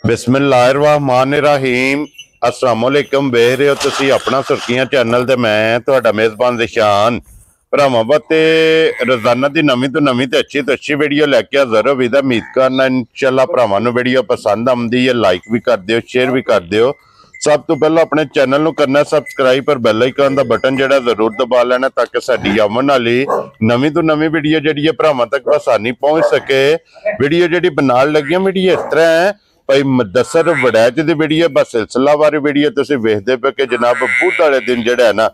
बिस्मिल्लाहिर्रहमानिर्रहीम अस्सलामुअलैकुम वेख रहे हो तुसी अपना सुर्खियां चैनल ते मैं तुहाडा मेज़बान दिशान भरावां वास्ते रोजाना की नवीं तो नवीं ते अच्छी वीडियो लैके हाज़र हो। उम्मीद करना इंशाअल्लाह भरावां नूं वीडियो पसंद आउंदी है, लाइक भी कर दिओ, शेयर भी कर दिओ। सब तो पहला अपने चैनल नूं करना सबसक्राइब पर बैल आइकन दा बटन जिहड़ा जरूर दबा लेना ताकि साडी आवन वाली नवीं तो नवीं वीडियो जिहड़ी है भरावां तक आसानी पहुंच सके। वीडियो जिहड़ी बनाण लगियां वीडियो इस तरह है भाई मुदस्सर वड़ैच दी वीडियो बस सिलसिलावार वीडियो तुसीं वेखदे पे कि जनाब बुध वाले दिन जिहड़ा है ना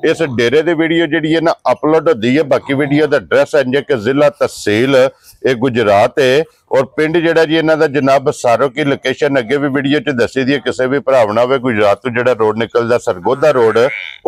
इस डेरे दी वीडियो जिहड़ी है ना अपलोड होती है। बाकी वीडियो दा एड्रैस है कि जिला तहसील ये गुजरात है और पिंड जिहड़ा जी इन्हां दा जनाब सारो की लोकेशन अगे भी वीडियो च दसी दी है। किसी भी भरावना होवे गुजरात तो जिहड़ा रोड निकलदा सरगोधा रोड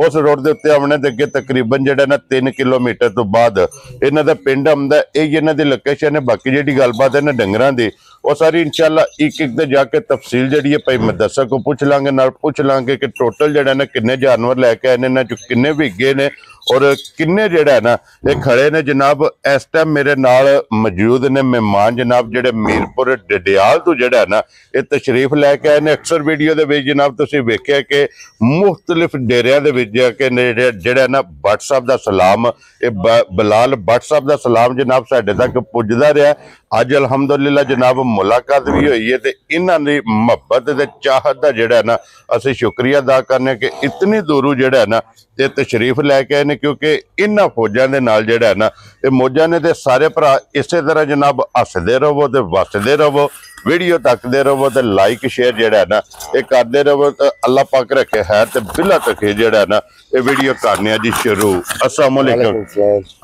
उस रोड दे उत्ते आउणे दे अगे तकरीबन जिहड़ा ना 3 किलोमीटर तो बाद इन्हां दा पिंड आउंदा यही इन्हां दी लोकेशन है। बाकी जिहड़ी गलबात है ना डंगरां दी वो सारी इंशाअल्लाह एक एक दे जाके तफसील जिहड़ी है भाई मुदस्सर को पूछ लांगे, नाल पूछ लांगे कि टोटल जिहड़ा ना किन्ने जानवर लैके आए ने, इन्हां चों किन्ने विगे ने और किन्ने जिहड़ा है ना ये खड़े ने। जनाब इस टाइम मेरे नाल मौजूद ने मेहमान जनाब जिहड़े मीरपुर डडियाल तो जिहड़ा है ना ये तशरीफ लैके आए ने। अक्सर वीडियो दे विच जनाब तुसीं वेखिआ कि मुख्तलिफ डेरियां दे विच जाके जिहड़ा ना भट्ट साहब दा सलाम ये बिलाल भट्ट साहब दा सलाम जनाब साडे तक पुजदा रहा। अज अलहमदुलिल्लाह जनाब मुलाकात भी हुई है तो इन्हां दी मुहब्बत ते चाहत दा जिहड़ा ना असीं शुक्रिया अदा करने कि इतनी दूरों जिहड़ा है ना ये तशरीफ लैके आए ने क्योंकि इन्हां फौजां दे नाल जिहड़ा है ना ये मौजां ने ते सारे भरा इसे तरह जनाब हसदे रहो ते वसदे रहो, वीडियो तकदे रहो तो लाइक शेयर जिहड़ा है ना ये करदे रहो तो अल्लाह पाक रखे खैर ते बिला तके जिहड़ा है ना ये वीडियो करने जी शुरू। अस्सलाम वालेकुम।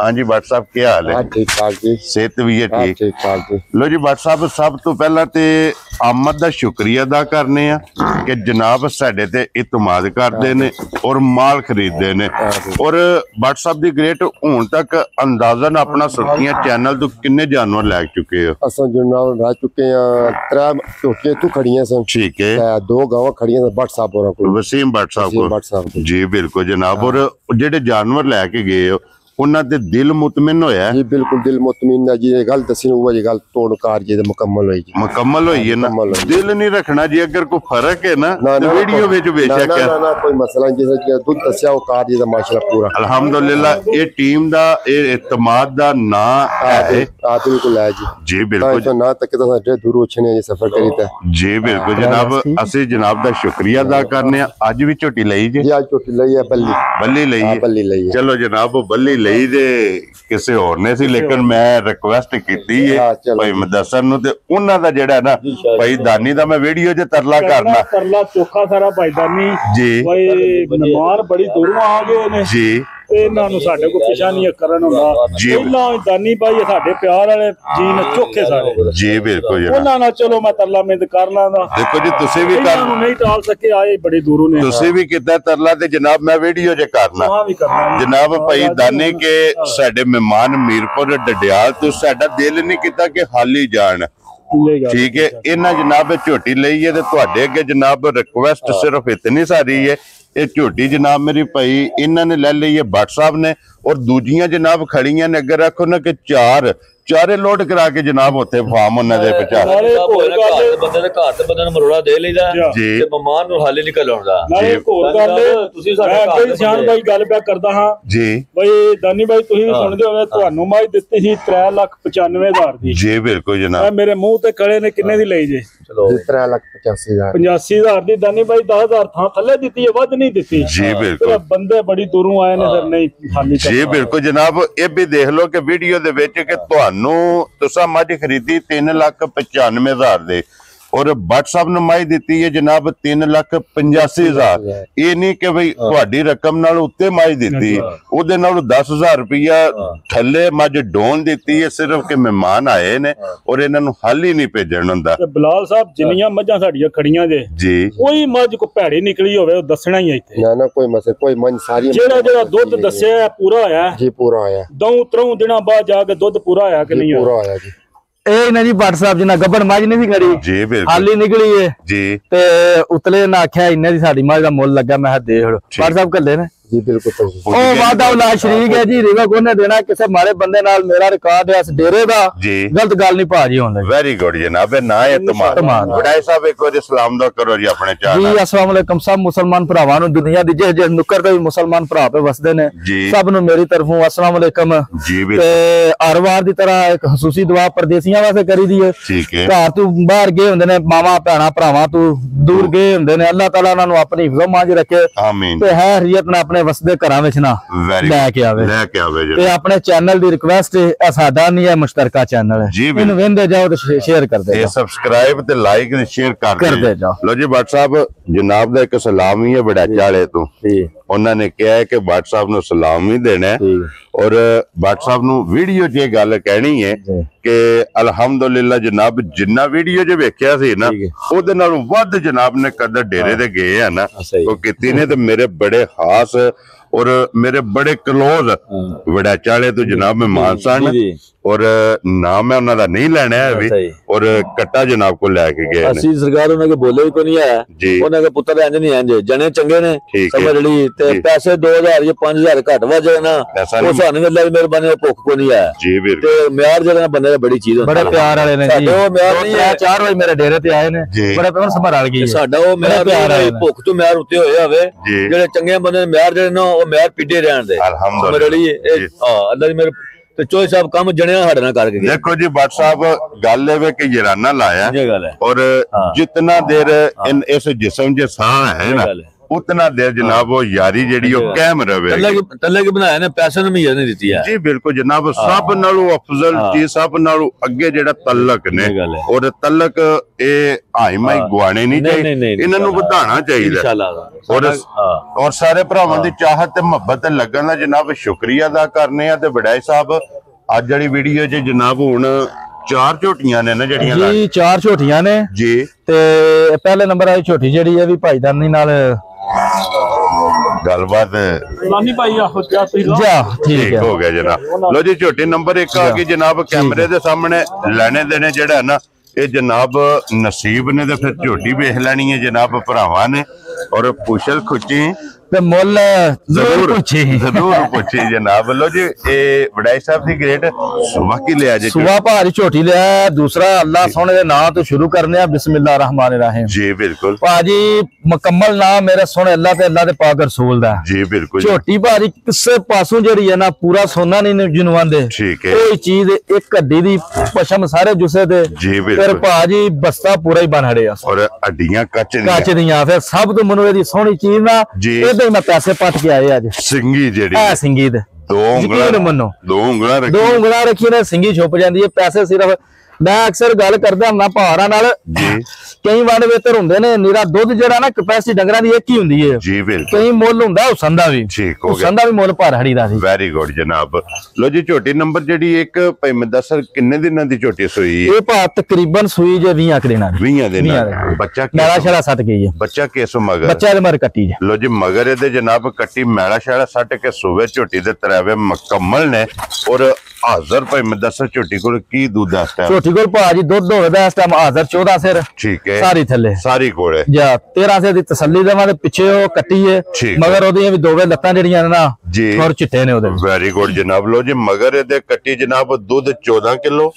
हाँ जी भट्ट साहब क्या हाल है? ठीक ठाक जी, सेहत भी है ठीक ठाक जी। लो जी भट्ट साहब सब तो पहला ते आमद दा शुक्रिया अदा करने कि जनाब साडे ते इतमाद करदे ने और माल खरीदते ने। और भट्ट साहब दी ग्रेट हुण तक अंदाजन अपना सुर्खियां चैनल तो किन्ने जानवर लै चुके हो? असां जनाब ला चुके हैं 3 झोटियां तू खड़ियां सन, ठीक है, 2 गांव खड़ियां सन भट्ट साहब होरां कोल, वसीम भट्ट साहब को जी बिल्कुल जनाब। और जेडे जानवर लैके गए हो उन्हां दे दिल मुतमिन होया जी? बिल्कुल दिल मुतमिन है जी। गल दसी वो जी गल तोड़ कार जी मुकम्मल होई जी, मुकम्मल होई है ना। दिल नहीं रखना जी, अगर कोई फर्क है ना तो वीडियो विच बेशक है ना कोई मसला नहीं। जैसे दूध दसिया वो कार जी दा माशाल्लाह पूरा अल्हम्दुलिल्लाह ये टीम दा ये इत्तेमाद दा ना है बिल्कुल है जी। जी बिल्कुल तो ना तक तो साडे दूर छने जी सफर करी ता जी बिल्कुल जनाब असि जनाब दा शुक्रिया अदा करने। आज भी झोटी लई जी? आज झोटी लई है, बल्ली लई है, बल्ली लई है। चलो जनाब बल्ली लई दे किसी होर ने सी लेकिन मैं रिक्वेस्ट कीती है भाई मुदस्सर नूं ते उन्हां दा जिहड़ा ना भाई दानी दा मैं वीडियो च तरला करना तरला चोखा सारा भाई दानी जी भाई मेहमान बड़ी दूरों आ गए ने जी इन्हां नूं साडे कोल पिछा नहीं करन हुंदा जी। इन्हां दानी भाई साडे प्यार वाले जी ने चोखे सारे जी बिल्कुल जनाब उन्हां नाल चलो मैं तरला मिंद कर लांदा। देखो जी तुसी भी इन्हां नूं नहीं टाल सके आए बड़ी दूरों ने तुसी भी कीता तरला ते जनाब मैं वीडियो च करना हां भी करना जनाब भाई दानी के साडे मेहमान मीरपुर डडियाल तो साडा दिल नहीं कीता कि खाली जान ठीक है। इन्हां जनाब झोटी लई है ते तुहाडे अगे जनाब रिक्वेस्ट सिर्फ इतनी सारी है ये झोटी जनाब मेरी भाई इन्हां ने ले ली है भट्ट साहब ने और दूजियां जनाब खड़ियां ने अगर रखो ना कि चारे लोड करा के जनाब उत्थे फार्म उन्हां दे पहुंचा बंदे दे घर ते बंदे नूं मरोड़ा दे लईदा जी ते मेहमान नूं हाले निकल आउंदा नाले होर गल तुसीं साडे मैं घर कोई सियाण भाई गल पिया करदा हां जी भाई दानी भाई तुसीं भी सुणदे होवे तुहानू माई दित्ती सी 3,95,000 दी जी बिल्कुल जनाब मेरे मुंह ते कड़े ने किन्ने दी लई जे? चलो 3,85,000 85,000 दी दानी भाई 10,000 थां थल्ले दित्ती है वध नहीं दित्ती जी बिल्कुल बंदे बड़ी दूरों आए ने फिर नहीं खाली जी बिल्कुल जनाब ये भी देख लो कि वीडियो दे विच कि तुहानू तुसां मझ खरीदी 3,95,000 दे और भट्ट साहब ने माई दी है जनाब 3,85,000। ये नहीं कि भाई तुहाडी रकम नाल उत्ते माई दी उहदे नाल 10,000 रुपया थल्ले मझ डोन दी है सिर्फ कि मेहमान आए ने और इन्हां नूं हाल ही नहीं भेजण हुंदा। बिलाल साहब जिन्नियां मझां साडीआं खड़ियां जे जी कोई मझ को भैड़ी निकली होवे ओ दसना ही है इत्थे ना कोई मसला कोई मन सारी जेड़ा दुध दस्सिया पूरा होया जी पूरा होया 2-3 दिनां बाद जाके दुध पूरा होया कि नहीं पूरा होया जी। जी भट्ट साहब जिन्ना गब्बन मझ नहीं खड़ी जी हाली निकली है जी ते उतले ने आख्या इन्ने दी साडी मझ दा मुल लगा मैं देख भट्ट साहब कल्ले ने ਜੀ ਬਿਲਕੁਲ ਪੁੱਜ ਉਹ ਗਏ ਵਾਦਾ ਉਲਾ ਸ਼ਰੀਕ ਹੈ ਜੀ ਰਿਵਾ ਕੋਨੇ ਦੇਣਾ ਕਿਸੇ ਮਾਰੇ ਬੰਦੇ ਨਾਲ ਮੇਰਾ ਰਿਕਾਰਡ ਹੈ ਇਸ ਡੇਰੇ ਦਾ ਜੀ ਗਲਤ ਗੱਲ ਨਹੀਂ ਭਾਜੀ ਹੋਣ ਲੱਗੀ ਵੈਰੀ ਗੁੱਡ ਜਨਾਬ ਇਹ ਨਾ ਇਤਮਾਦ ਵਡਾਈ ਸਾਹਿਬ ਇੱਕ ਵਾਰੀ ਸਲਾਮ ਦਾ ਕਰੋ ਜੀ ਆਪਣੇ ਜੀ ਚੈਨਲ ਅਸਲਾਮ ਵਾਲੇਕਮ ਸਭ ਮੁਸਲਮਾਨ ਭਰਾਵਾਂ ਨੂੰ ਦੁਨੀਆ ਦੀ ਜਿਹੜੇ ਨੁੱਕਰ ਤੇ ਵੀ ਮੁਸਲਮਾਨ ਭਰਾ ਪੇ ਵਸਦੇ ਨੇ ਜੀ ਸਭ ਨੂੰ ਮੇਰੀ ਤਰਫੋਂ ਅਸਲਾਮ ਵਾਲੇਕਮ ਜੀ ਵੀ ਤੇ ਹਰ ਵਾਰ ਦੀ ਤਰ੍ਹਾਂ ਇੱਕ ਖਸੂਸੀ ਦੁਆ ਪਰਦੇਸੀਆਂ ਵਾਸਤੇ ਕਰੀਦੀ ਹੈ ਠੀਕ ਹੈ ਘਰ ਤੋਂ ਬਾਹਰ ਗਏ ਹੁੰਦੇ ਨੇ ਮਾਵਾ ਭੈਣਾ ਭਰਾਵਾਂ ਤੋਂ ਦੂਰ ਗਏ ਹੁੰਦੇ ਨੇ ਅੱਲਾਹ ਤਾਲਾ ਉਹਨਾਂ ਨੂੰ ਆਪਣੀ ਹਿਫਜ਼ੋ ਮਾਂਝ ਰੱਖੇ ਆਮੀਨ ਤੇ ਹੈ ਹਰੀਅਤ ਨਾਲ ਆਪਣੇ ਵਸਦੇ ਘਰਾਂ ਵਿੱਚ ਨਾ ਵੈਰੀ ਲੈ ਕੇ ਆਵੇ ਲੈ ਕੇ ਆਵੇ ਤੇ ਜੀ ਆਪਣੇ ਚੈਨਲ ਦੀ ਰਿਕਵੈਸਟ ਹੈ ਇਹ ਸਾਡਾ ਨਹੀਂ ਹੈ ਮੁਸ਼ਤਰਕਾ ਚੈਨਲ ਹੈ ਜੀ ਬਿਲਕੁਲ। ਇਹਨੂੰ ਵੇਂਦੇ ਜਾਓ ਤੇ ਸ਼ੇਅਰ ਕਰਦੇ ਇਹ ਜਾਓ ਸਬਸਕ੍ਰਾਈਬ ਤੇ ਲਾਈਕ ਤੇ ਸ਼ੇਅਰ ਕਰਦੇ ਜਾਓ। ਲੋ ਜੀ WhatsApp ਜਨਾਬ ਦਾ ਇੱਕ ਸਲਾਮ ਹੀ ਹੈ ਵਡਾਚਾ ਵਾਲੇ ਤੋਂ ਜੀ ਉਹਨਾਂ ਨੇ ਕਿਹਾ ਹੈ ਕਿ WhatsApp ਨੂੰ ਸਲਾਮ ਵੀ ਦੇਣਾ ਹੈ ਔਰ WhatsApp ਨੂੰ ਵੀਡੀਓ 'ਚ ਇਹ ਗੱਲ ਕਹਿਣੀ ਹੈ ਜੀ। ਕਿ ਅਲਹਮਦੁਲਿਲਾ ਜਨਾਬ ਜਿੰਨਾ ਵੀਡੀਓ 'ਚ ਵੇਖਿਆ ਸੀ ਨਾ ਉਹਦੇ ਨਾਲੋਂ ਵੱਧ ਜਨਾਬ ਨੇ ਕਦਰ ਡੇਰੇ ਤੇ ਗਏ ਆ ਨਾ ਉਹ ਕੀਤੀ ਨੇ ਤੇ ਮੇਰੇ ਬੜੇ ਖਾਸ ਔਰ ਮੇਰੇ ਬੜੇ ਕਲੋਜ਼ ਵਡਾਚਾ ਵਾਲੇ ਤੋਂ ਜਨਾਬ ਮਹਿਮਾਨ ਸਨ ਔਰ ਨਾਮ ਮੈਂ ਉਹਨਾਂ ਦਾ ਨਹੀਂ ਲੈਣਾ ਹੈ ਵੀ ਔਰ ਕੱਟਾ ਜਨਾਬ को ਲੈ ਕੇ ਗਏ ਅਸੀਂ ਸਰਕਾਰ ਉਹਨਾਂ ਕੇ ਬੋਲੇ ਵੀ ਕੋਈ ਨਹੀਂ ਆਇਆ ਜੀ ਉਹਨਾਂ ਕੇ ਪੁੱਤਰ ਇੰਜ ਨਹੀਂ ਇੰਜ ਜਣੇ ਚੰਗੇ ਨੇ ਠੀਕ ਹੈ। ਸਮਝ ਲਈ ਤੇ ਪੈਸੇ 2000 ਜਾਂ 5000 ਘੱਟ ਵੱਜ ਜਾਣਾ ਪੈਸਾ ਉਹ ਨਹੀਂ ਸਾਨੂੰ ਅੱਲਾਹ ਦੀ ਮਿਹਰਬਾਨੀ ਨਾਲ ਭੁੱਖ ਕੋ ਨਹੀਂ ਆਇਆ ਜੀ ਵੀਰ ਤੇ ਮਿਆਰ ਜਿਹੜਾ ਬੰਦੇ ਦਾ ਬੜੀ ਚੀਜ਼ ਹੁੰਦੀ ਬੜੇ ਪਿਆਰ ਵਾਲੇ ਨੇ ਜੀ ਸਾਡਾ ਉਹ ਮਿਆਰ ਨਹੀਂ ਹੈ 4 ਵਜੇ ਮੇਰੇ ਡੇਰੇ ਤੇ ਆਏ ਨੇ ਜੀ। ਬੜੇ ਪਿਆਰ ਸੰਭਾਲ ਗਈ ਸਾਡਾ ਉਹ ਮਿਆਰ ਪਿਆਰ ਵਾਲੇ ਨਹੀਂ ਨੇ। ਭੁੱਖ ਤੋਂ ਮਿਆਰ ਉੱਤੇ ਹੋਏ ਹੋਵੇ ਜੀ। ਜਿਹੜੇ ਚੰਗੇ ਬੰਦੇ ਨੇ ਮਿਆਰ ਜਿਹੜੇ ਨਾ ਉਹ ਮਿਆਰ ਪਿੱਟੇ ਰਹਿਣ ਦੇ ਅਲਹਮਦੁਲਿਲਾ। ਸਮਝ ਲਈ ਇਹ ਅੱਲਾਹ ਦੀ ਮਿਹਰ ਤੇ ਚੋਏ ਸਾਹਿਬ ਕੰਮ ਜਣਿਆ ਸਾਡੇ ਨਾਲ ਕਰਕੇ ਗਏ ਦੇਖੋ ਜੀ WhatsApp ਗੱਲ ਇਹ ਵੇ ਕਿ ਯਰਾਨਾ ਲਾਇਆ ਇਹ ਗੱਲ ਹੈ और जितना देर इन इस जिस्म जे साह है ना ਗੱਲ ਹੈ उतना देर जनाब वो यारी जेड़ी वो कायम रवे ਤੱਲੇ ਕੀ ਬਣਾਇਆ ਨੇ ਪੈਸੇ ਨੂੰ ਮਹੀਨੇ ਨਹੀਂ ਦਿੱਤੀ ਹੈ जी बिल्कुल जनाब सब नालों अफजल चीज सब नालों अगे जेड़ा तलक ने ਇਹ ਗੱਲ ਹੈ। और तलक ए हाई माई गुआने नहीं चाहिए नहीं, इन्हां नूं ਵਧਾਣਾ ਚਾਹੀਦਾ ਇਨਸ਼ਾਅੱਲਾ और सारे ਭਰਾਵਾਂ ਦੀ ਚਾਹਤ ਤੇ ਮੁਹੱਬਤ ਲੱਗਣ ਦਾ ਜਨਾਬ ਸ਼ੁਕਰੀਆ ਅਦਾ ਕਰਨੇ ਆ ਤੇ ਵਡਾਈ ਸਾਹਿਬ ਅੱਜ ਵਾਲੀ ਵੀਡੀਓ 'ਚ ਜਨਾਬ ਹੁਣ 4 ਝੋਟੀਆਂ ਨੇ ਨਾ ਜਿਹੜੀਆਂ ਲੱਗ ਜੀ 4 ਝੋਟੀਆਂ ਨੇ ਜੀ ਤੇ ਪਹਿਲੇ ਨੰਬਰ ਵਾਲੀ ਝੋਟੀ ਜਿਹੜੀ ਹੈ ਵੀ ਭਾਈਦਾਨੀ ਨਾਲ ਗੱਲਬਾਤ ਲਾਨੀ ਭਾਈ ਆਹੋ ਜਾ ਤੁਸੀਂ ਲਓ। ਜਾ ਠੀਕ ਠੀਕ ਹੈ ਹੋ ਗਿਆ ਜਨਾਬ ਲੋ ਜੀ ਝੋਟੀ ਨੰਬਰ 1 ਆ ਗਈ ਜਨਾਬ ਕੈਮਰੇ ਦੇ ਸਾਹਮਣੇ ਲੈਣੇ ਦੇਣੇ ਜਿਹੜਾ ਨਾ ਇਹ ਜਨਾਬ ਨਸੀਬ ਨੇ ਤੇ ਫਿਰ ਝੋਟੀ ਵੇਖ ਲੈਣੀ ਹੈ ਜਨਾਬ ਭਰਾਵਾਂ ਨੇ ਔਰ ਪੁੱਛਲ ਖੁੱਚੀ ਤੇ ਮੁੱਲ ਜ਼ਰੂਰ ਪੁੱਛੀ ਜ਼ਰੂਰ ਪੁੱਛੀ ਜਨਾਬ ਲੋ ਜੀ ਇਹ ਵਡਾਈ ਸਾਹਿਬ ਦੀ ਗ੍ਰੇਡ ਸੁਬਾ ਕੀ ਲਿਆ ਜੀ ਸੁਬਾ ਭਾਰੀ ਝੋਟੀ ਲਿਆ ਦੂਸਰਾ ਅੱਲਾਹ ਸੋਹਣੇ ਦੇ ਨਾਂ ਤੋਂ ਸ਼ੁਰੂ ਕਰਨੇ ਆ ਬਿਸਮਿਲ੍ਲਾਹ ਰਹਿਮਾਨ ਰਹੀਮ ਜੀ ਬਿਲਕੁਲ ਭਾਜੀ ਮੁਕੰਮਲ ਨਾਮ ਮੇਰੇ ਸੋਹਣੇ ਅੱਲਾਹ ਤੇ ਅੱਲਾਹ ਦੇ ਪਾਕ ਰਸੂਲ ਦਾ ਜੀ ਬਿਲਕੁਲ ਜੀ। ਝੋਟੀ ਭਾਜੀ ਕਿਸੇ ਪਾਸੋਂ ਜਿਹੜੀ ਹੈ ਨਾ ਪੂਰਾ ਸੋਨਾ ਨਹੀਂ ਜਿਹਨੂੰ ਆਂਦੇ ਠੀਕ ਹੈ ਕੋਈ ਚੀਜ਼ ਇੱਕ ਹੱਡੀ ਦੀ ਪਸ਼ਮ ਸਾਰੇ ਜੁਸੇ ਤੇ ਜੀ ਫਿਰ ਬਿਲਕੁਲ ਭਾਜੀ ਬਸਤਾ ਪੂਰਾ ਹੀ ਬਣ ਹੜਿਆ ਔਰ ਅੱਡੀਆਂ ਕੱਚ ਕੱਚ ਦੀਆਂ ਦੀਆਂ ਫਿਰ ਸਭ ਤੋਂ ਮੈਨੂੰ ਇਹਦੀ ਸੋਹਣੀ ਚੀਜ਼ ਨਾ ਜੀ। ਇਹਦੇ ਮੈਂ ਪੈਸੇ ਪੱਟ ਕੇ ਆਏ ਅੱਜ ਸਿੰਗੀ ਜਿਹੜੀ ਐ ਸਿੰਗੀਤ ਦੋ ਉਂਗਲਾਂ ਯਕੀਨ ਮੰਨੋ ਦੋ ਉਂਗਲਾਂ ਰੱਖੀ ਦੋ ਉਂਗਲਾਂ ਰੱਖੀ ਨੇ ਸਿੰਗੀ ਛੁਪ ਜਾਂਦੀ ਹੈ ਪੈਸੇ ਸਿਰਫ ਮੈਂ ਅਕਸਰ ਗੱਲ ਕਰਦਾ ਹੁੰਦਾ ਭਾਰਾਂ ਨਾਲ ਜੀ ਕਈ ਵੰਡ ਵੇਤਰ ਹੁੰਦੇ ਨੇ ਨੀਰਾ ਦੁੱਧ ਜਿਹੜਾ ਨਾ ਕਪੈਸਿਟੀ ਡੰਗਰਾਂ ਦੀ ਇੱਕ ਹੀ ਹੁੰਦੀ ਹੈ ਜੀ ਬਿਲਕੁਲ ਕਈ ਮੁੱਲ ਹੁੰਦਾ ਹੁਸਨ ਦਾ ਵੀ ਠੀਕ ਹੋ ਗਿਆ ਹੁਸਨ ਦਾ ਵੀ ਮੁੱਲ ਭਰ ਹੜੀ ਦਾ ਸੀ ਵੈਰੀ ਗੁੱਡ ਜਨਾਬ ਲੋ ਜੀ ਝੋਟੀ ਨੰਬਰ ਜਿਹੜੀ ਇੱਕ ਭਾਈ ਮੈਂ ਦੱਸ ਕਿੰਨੇ ਦਿਨਾਂ ਦੀ ਝੋਟੀ ਸੋਈ ਹੈ ਇਹ ਭਾ ਤਕਰੀਬਨ ਸੂਈ ਜੇ 20 ਆਕ ਦੇਣਾ 20 ਦਿਨਾਂ ਵੀਹਾਂ ਦੀ। ਦੇ। ਬੱਚਾ ਮੈਲਾ ਕਿਸ ਛੜਾ ਸੱਟ ਗਈ ਹੈ ਬੱਚਾ ਕਿਸ ਮਗਰ ਬੱਚਾ ਦੇ ਮਰ ਕੱਟੀ ਜੇ ਲੋ ਜੀ ਮਗਰ ਇਹਦੇ ਜਨਾਬ ਕੱਟੀ ਮੈਲਾ ਸ਼ੈਲਾ ਸੱਟ ਕੇ ਸੂਵੇ ਝੋਟੀ ਦੇ ਤਰਾਵੇ ਮੁਕੰਮਲ ਨੇ ਔਰ ਹਾਜ਼ਰ ਭਾਈ ਮੈਂ ਦੱਸ ਝੋਟੀ ਕੋਲ ਕੀ ਦੁੱਧ ਆ ਇਸ ਟਾਈਮ ਛੋਟੀ ਕੋਲ ਭਾਜੀ ਦੁੱਧ ਹੋਵੇਦਾ ਇਸ ਟਾਈਮ ਹਾਜ਼ਰ 14 ਸਿਰ ਠੀਕ ਹੈ ਸਾਰੀ ਥੱਲੇ ਸਾਰੀ ਕੋਲੇ ਜਾਂ 13 ਸਿਰ ਦੀ ਤਸੱਲੀ ਦੇਵਾਂ ਤੇ ਪਿੱਛੇ ਉਹ ਕੱਟੀ ਹੈ ਠੀਕ। ਮਗਰ ਉਹਦੀਆਂ ਵੀ ਦੋਵੇਂ ਲੱਤਾਂ ਜਿਹੜੀਆਂ ਨੇ ਨਾ ਜੀ ਹੋਰ ਚਿੱਟੇ ਨੇ ਉਹਦੇ ਵੀ। ਵੈਰੀ ਗੁੱਡ ਜਨਾਬ ਲੋ ਜੀ ਮਗਰ ਇਹਦੇ ਕੱਟੀ ਜਨਾਬ ਦੁੱਧ 14 ਕਿਲੋ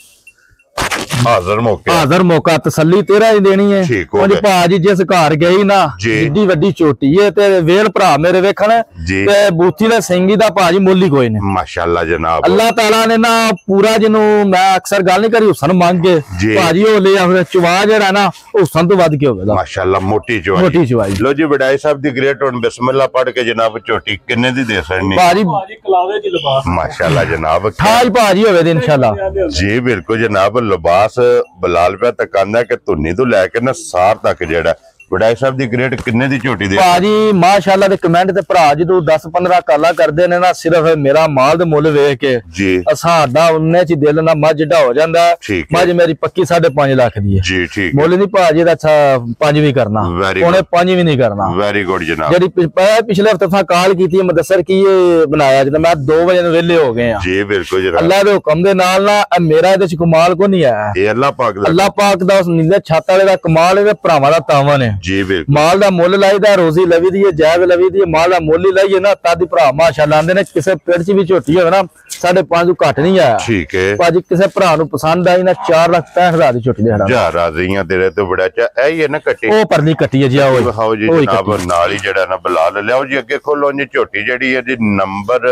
ਹਾਜ਼ਰ ਮੌਕੇ ਹਾਜ਼ਰ ਮੌਕਾ ਤਸੱਲੀ 13 ਹੀ ਦੇਣੀ ਹੈ ਠੀਕ ਹੋ ਉਂਝ ਗਿਆ। ਭਾਜੀ ਜਿਸ ਘਰ ਗਈ ਨਾ ਜੀ। ਜਿੱਡੀ ਵੱਡੀ ਚੋਟੀ ਹੈ ਤੇ ਵੇਲ ਭਰਾ ਮੇਰੇ ਵੇਖਣ ਜੀ। ਤੇ ਬੂਥੀ ਦੇ ਸਿੰਘੀ ਦਾ ਭਾਜੀ ਮੁੱਲ ਹੀ ਕੋਈ ਨਹੀਂ ਮਾਸ਼ਾਅੱਲਾ ਜਨਾਬ ਅੱਲਾਹ ਤਾਲਾ ਨੇ ਨਾ ਪੂਰਾ ਜਿਹਨੂੰ ਮੈਂ ਅਕਸਰ ਗੱਲ ਨਹੀਂ ਕਰੀ ਹੁਸਨ ਮੰਗ ਕੇ ਜੀ। ਭਾਜੀ ਉਹ ਲੈ ਆ ਚਵਾ ਜਿਹੜਾ ਨਾ ਉਹ ਹੁਸਨ ਤੋਂ ਵੱਧ ਕੇ ਹੋਵੇਗਾ ਮਾਸ਼ਾਅੱਲਾ ਮੋਟੀ ਚਵਾਈ ਮੋਟੀ ਚਵਾਈ ਲੋ ਜੀ ਵਡਾਈ ਸਾਹਿਬ ਦੀ ਗ੍ਰੇਟ ਹੁਣ ਬਿਸਮਿਲ੍ਲਾ ਪੜ ਕੇ ਜਨਾਬ ਝੋਟੀ ਕਿੰਨੇ ਦੀ ਦੇ ਸਕਣੀ ਭਾਜੀ ਭਾਜੀ ਕਲਾਵੇ ਦੀ ਲਿਬਾਸ ਮਾਸ਼ਾਅੱਲਾ ਜਨਾਬ ਠਾਜ ਭਾਜੀ ਹੋਵੇ ਤੇ ਇਨਸ਼ਾਅੱਲਾ ਜੀ ਬਿਲਕੁਲ ਜਨਾਬ ਲਿਬਾਸ ਬਲਾਲ ਪਿਆ ਤਕਾਂਦਾ ਕਿ ਧੁੰਨੀ ਤੋਂ ਲੈ ਕੇ ਨਾ ਸਾਰ ਤੱਕ ਜਿਹੜਾ ਵਡਾਈ ਸਾਹਿਬ ਦੀ ਗ੍ਰੇਟ ਕਿੰਨੇ ਦੀ ਝੋਟੀ ਦੇ ਭਾਜੀ ਮਾਸ਼ਾਅੱਲਾ ਦੇ ਕਮੈਂਟ ਤੇ ਭਰਾ ਜਦੋਂ 10-15 ਕਾਲਾ ਕਰਦੇ ਨੇ ਨਾ ਸਿਰਫ ਮੇਰਾ ਮਾਲ ਦੇ ਮੁੱਲ ਵੇਖ ਕੇ ਜੀ ਸਾਡਾ ਉਹਨੇ ਚ ਦਿਲ ਨਾ ਮੱਝ ਢਾ ਹੋ ਜਾਂਦਾ ਠੀਕ ਹੈ। ਮੱਝ ਮੇਰੀ ਪੱਕੀ 5.5 ਲੱਖ ਦੀ ਹੈ ਜੀ ਠੀਕ ਮੁੱਲ ਨਹੀਂ ਭਾਜੀ ਦਾ ਅੱਛਾ 5 ਵੀ ਕਰਨਾ Very ਉਹਨੇ good. 5 ਵੀ ਨਹੀਂ ਕਰਨਾ ਵੈਰੀ ਗੁੱਡ ਜਨਾਬ ਜਿਹੜੀ ਪਿਛਲੇ ਹਫਤੇ ਤਾਂ ਕਾਲ ਕੀਤੀ ਹੈ ਮਦਸਰ ਕੀ ਇਹ ਬਣਾਇਆ ਜਦੋਂ ਮੈਂ 2 ਵਜੇ ਨੂੰ ਵਿਹਲੇ ਹੋ ਗਏ ਆ ਜੀ ਬਿਲਕੁਲ ਜਨਾਬ ਅੱਲਾਹ ਦੇ ਹੁਕਮ ਦੇ ਨਾਲ ਨਾ ਇਹ ਮੇਰਾ ਇਹਦੇ ਚ ਕਮਾਲ ਕੋ ਨਹੀਂ ਆਇਆ ਇਹ ਅੱਲਾਹ ਪਾਕ ਦਾ ਅੱਲਾਹ ਪਾਕ ਦਾ ਉਸ ਨੀਲੇ ਛੱਤ ਵਾਲੇ ਦਾ ਕਮਾਲ ਇਹਦੇ ਭਰਾਵਾਂ ਦਾ ਤਾਵਨ ਹੈ ਜੀ ਬਿਲਕੁਲ ਮਾਲ ਦਾ ਮੁੱਲ ਲਾਈਦਾ, ਰੋਜ਼ੀ ਲਵੀ ਦੀ ਹੈ, ਜਾਇਜ਼ ਲਵੀ ਦੀ ਹੈ, ਮਾਲ ਦਾ ਮੁੱਲ ਹੀ ਲਾਈਏ ਨਾ ਤਦ ਹੀ ਭਰਾ ਮਾਸ਼ਾਅੱਲਾ ਆਂਦੇ ਨੇ। ਕਿਸੇ ਪਿੰਡ 'ਚ ਵੀ ਝੋਟੀ ਹੋਵੇ ਨਾ 5.5 ਤੋਂ ਘੱਟ ਨਹੀਂ ਆਇਆ ਠੀਕ ਹੈ ਭਾਜੀ। ਕਿਸੇ ਭਰਾ ਨੂੰ ਪਸੰਦ ਆਈ ਨਾ 4,65,000 ਦੀ ਝੋਟੀ ਦੇਣਾ ਜਾ ਰਾਜ਼ੀਆਂ ਤੇਰੇ ਤੋਂ ਬੜਾ ਚਾ ਇਹ ਹੀ ਹੈ ਨਾ ਕੱਟੀ ਉਹ ਪਰਲੀ ਕੱਟੀ ਹੈ ਜੀ। ਆਓ ਵਿਖਾਓ ਜੀ ਜਨਾਬ ਨਾਲ ਹੀ ਜਿਹੜਾ ਨਾ ਬਲਾਲ ਲਿਆਓ ਜੀ ਅੱਗੇ ਖੋਲੋ ਜੀ। ਝੋਟੀ ਜਿਹੜੀ ਹੈ ਜੀ ਨੰਬਰ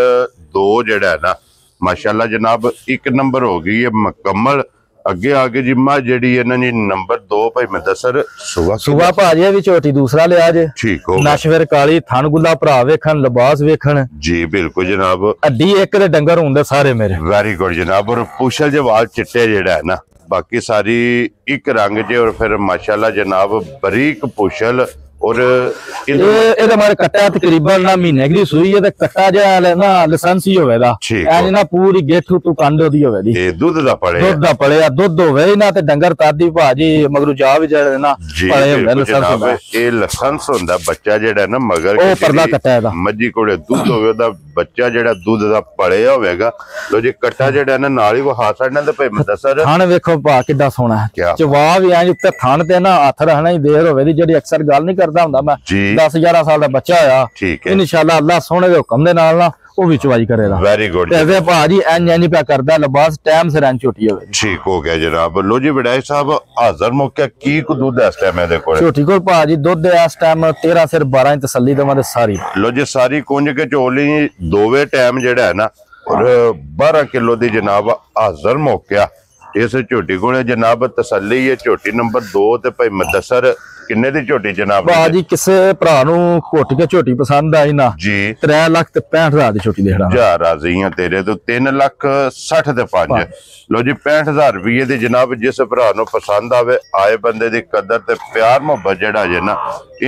2 ਜਿਹੜਾ ਹੈ ਨਾ ਮਾਸ਼ਾਅੱਲਾ ਜਨਾਬ 1 ਨੰਬਰ ਹੋ ਗਈ ਹੈ ਮੁਕੰਮਲ। ਅੱਗੇ ਆ ਕੇ ਜੀ ਮਾ ਜਿਹੜੀ ਹੈ ਨਾ ਜੀ ਨੰਬਰ 2 ਭਾਈ ਮਦਸਰ ਸੁਬਾ ਭਾਜੀ ਵੀ ਝੋਟੀ ਦੂਸਰਾ ਲਿਆ ਜੇ। ਠੀਕ ਹੋ ਨਸ਼ਵਰ ਕਾਲੀ ਥਣ ਗੁੱਲਾ ਭਰਾ ਵੇਖਣ, ਲਿਬਾਸ ਵੇਖਣ ਜੀ ਬਿਲਕੁਲ ਜਨਾਬ। ਅੱਡੀ ਇੱਕ ਦੇ ਡੰਗਰ ਹੁੰਦੇ ਸਾਰੇ ਮੇਰੇ। ਵੈਰੀ ਗੁੱਡ ਜਨਾਬ। ਔਰ ਪੁਸ਼ਲ ਜੇ ਵਾਲ ਚਿੱਟੇ ਜਿਹੜਾ ਹੈ ਨਾ ਬਾਕੀ ਸਾਰੀ ਇੱਕ ਰੰਗ 'ਚ ਔਰ ਫਿਰ ਮਾਸ਼ਾਅੱਲਾ ਜਨਾਬ ਬਰੀਕ ਪੁਸ਼ਲ ਔਰ ਇਹਦੇ ਮਾਰੇ ਕੱਟਾ ਤਕਰੀਬਨ ਨਾ ਮਹੀਨੇ ਦੀ ਸੂਈ ਹੈ ਤੇ ਕੱਟਾ ਜਿਹਾ ਨਾ ਲਾਇਸੈਂਸ ਹੀ ਹੋਵੇਗਾ ਐ ਨਾ ਪੂਰੀ ਗੇਠੂ ਤੋਂ ਕੰਡ ਉਹਦੀ ਹੋਵੇ ਦੀ। ਇਹ ਦੁੱਧ ਦਾ ਪੜਿਆ ਦੁੱਧ ਹੋਵੇ ਨਾ ਤੇ ਡੰਗਰ ਤਾਦੀ ਭਾਜੀ ਮਗਰੂ ਜਾ ਵੀ ਜਿਹੜੇ ਨਾ ਪੜੇ ਹੁੰਦੇ ਲਾਇਸੈਂਸ ਹੁੰਦਾ। ਇਹ ਲਾਇਸੈਂਸ ਹੁੰਦਾ ਬੱਚਾ ਜਿਹੜਾ ਨਾ ਮਗਰ ਉਹ ਪਰਦਾ ਕੱਟਾ ਇਹਦਾ ਮੱਝੀ ਕੋਲੇ ਦੁੱਧ ਹੋਵੇ ਉਹਦਾ ਬੱਚਾ ਜਿਹੜਾ ਦੁੱਧ ਦਾ ਪੜਿਆ ਹੋਵੇਗਾ। ਲੋ ਜੀ ਕੱਟਾ ਜਿਹੜਾ ਨਾ ਨਾਲ ਹੀ ਵਹਾ ਛੱਡਣਾ ਤੇ ਭਾਈ ਮਦਸਰ ਥਣ ਵੇਖੋ ਭਾ ਕਿੱਡਾ ਸੋਹਣਾ ਹੈ। ਜਵਾਬ ਐ ਉੱਤੇ ਥਣ ਤੇ ਨਾ ਹੱਥ ਰੱਖਣਾ ਹੀ ਦੇਰ ਹੋਵੇ ਦੀ ਜਿਹੜੀ ਅਕਸਰ ਗੱਲ ਨਹੀਂ ਕਰਦਾ ਹੁੰਦਾ। ਮੈਂ 10-11 ਸਾਲ ਦਾ ਬੱਚਾ ਹੋਇਆ ਇਨਸ਼ਾਅੱਲਾ ਅੱਲਾਹ ਸੋਹਣੇ ਦੇ ਹੁਕਮ ਦੇ ਨਾਲ ਨਾ ਉਹ ਵੀ ਚਵਾਈ ਕਰੇਗਾ। ਵੈਰੀ ਗੁੱਡ ਤੇ ਭਾਜੀ ਇੰਜ ਪਿਆ ਕਰਦਾ ਲਿਬਾਸ ਟਾਈਮ ਸਿਰ ਐਂ ਝੋਟੀ ਹੋਵੇ। ਠੀਕ ਹੋ ਗਿਆ ਜਨਾਬ। ਲੋ ਜੀ ਵਡਾਈ ਸਾਹਿਬ ਹਾਜ਼ਰ ਮੌਕੇ ਕੀ ਕੁ ਦੁੱਧ ਇਸ ਟਾਈਮ ਇਹਦੇ ਕੋਲ? ਝੋਟੀ ਕੋਲ ਭਾਜੀ ਦੁੱਧ ਇਸ ਟਾਈਮ 13 ਸਿਰ 12 ਤਸੱਲੀ ਦੇਵਾਂ ਤੇ ਸਾਰੀ। ਲੋ ਜੀ ਸਾਰੀ ਕੁੰਜ ਕੇ ਝੋਲੀ ਦੋਵੇਂ ਟਾਈਮ ਜਿਹੜਾ ਹੈ ਨਾ ਔਰ 12 ਕਿਲੋ ਦੀ ਜਨਾਬ ਹਾਜ਼ਰ ਮੌਕਿਆ ਇਸ ਝੋਟੀ ਕੋਲੇ ਜਨਾਬ ਤਸੱਲੀ ਹੈ। ਝੋਟੀ ਨੰਬਰ 2 ਤੇ ਭਾਈ ਮਦਸਰ ਕਿੰਨੇ ਦੀ ਝੋਟੀ ਜਨਾਬ? ਭਾਜੀ ਕਿਸੇ ਭਰਾ ਨੂੰ ਘੁੱਟ ਕੇ ਝੋਟੀ ਪਸੰਦ ਆਈ ਨਾ ਜੀ 3,65,000 ਦੀ ਝੋਟੀ ਦੇਣਾ ਜਾ ਰਾਜ਼ੀ ਆ ਤੇਰੇ ਤੋਂ 3,60,000 ਤੇ 5। ਲੋ ਜੀ 65,000 ਰੁਪਏ ਦੀ ਜਨਾਬ ਜਿਸ ਭਰਾ ਨੂੰ ਪਸੰਦ ਆਵੇ ਆਏ ਬੰਦੇ ਦੀ ਕਦਰ ਤੇ ਪਿਆਰ ਮੁਹੱਬਤ ਜਿਹੜਾ ਜੇ ਨਾ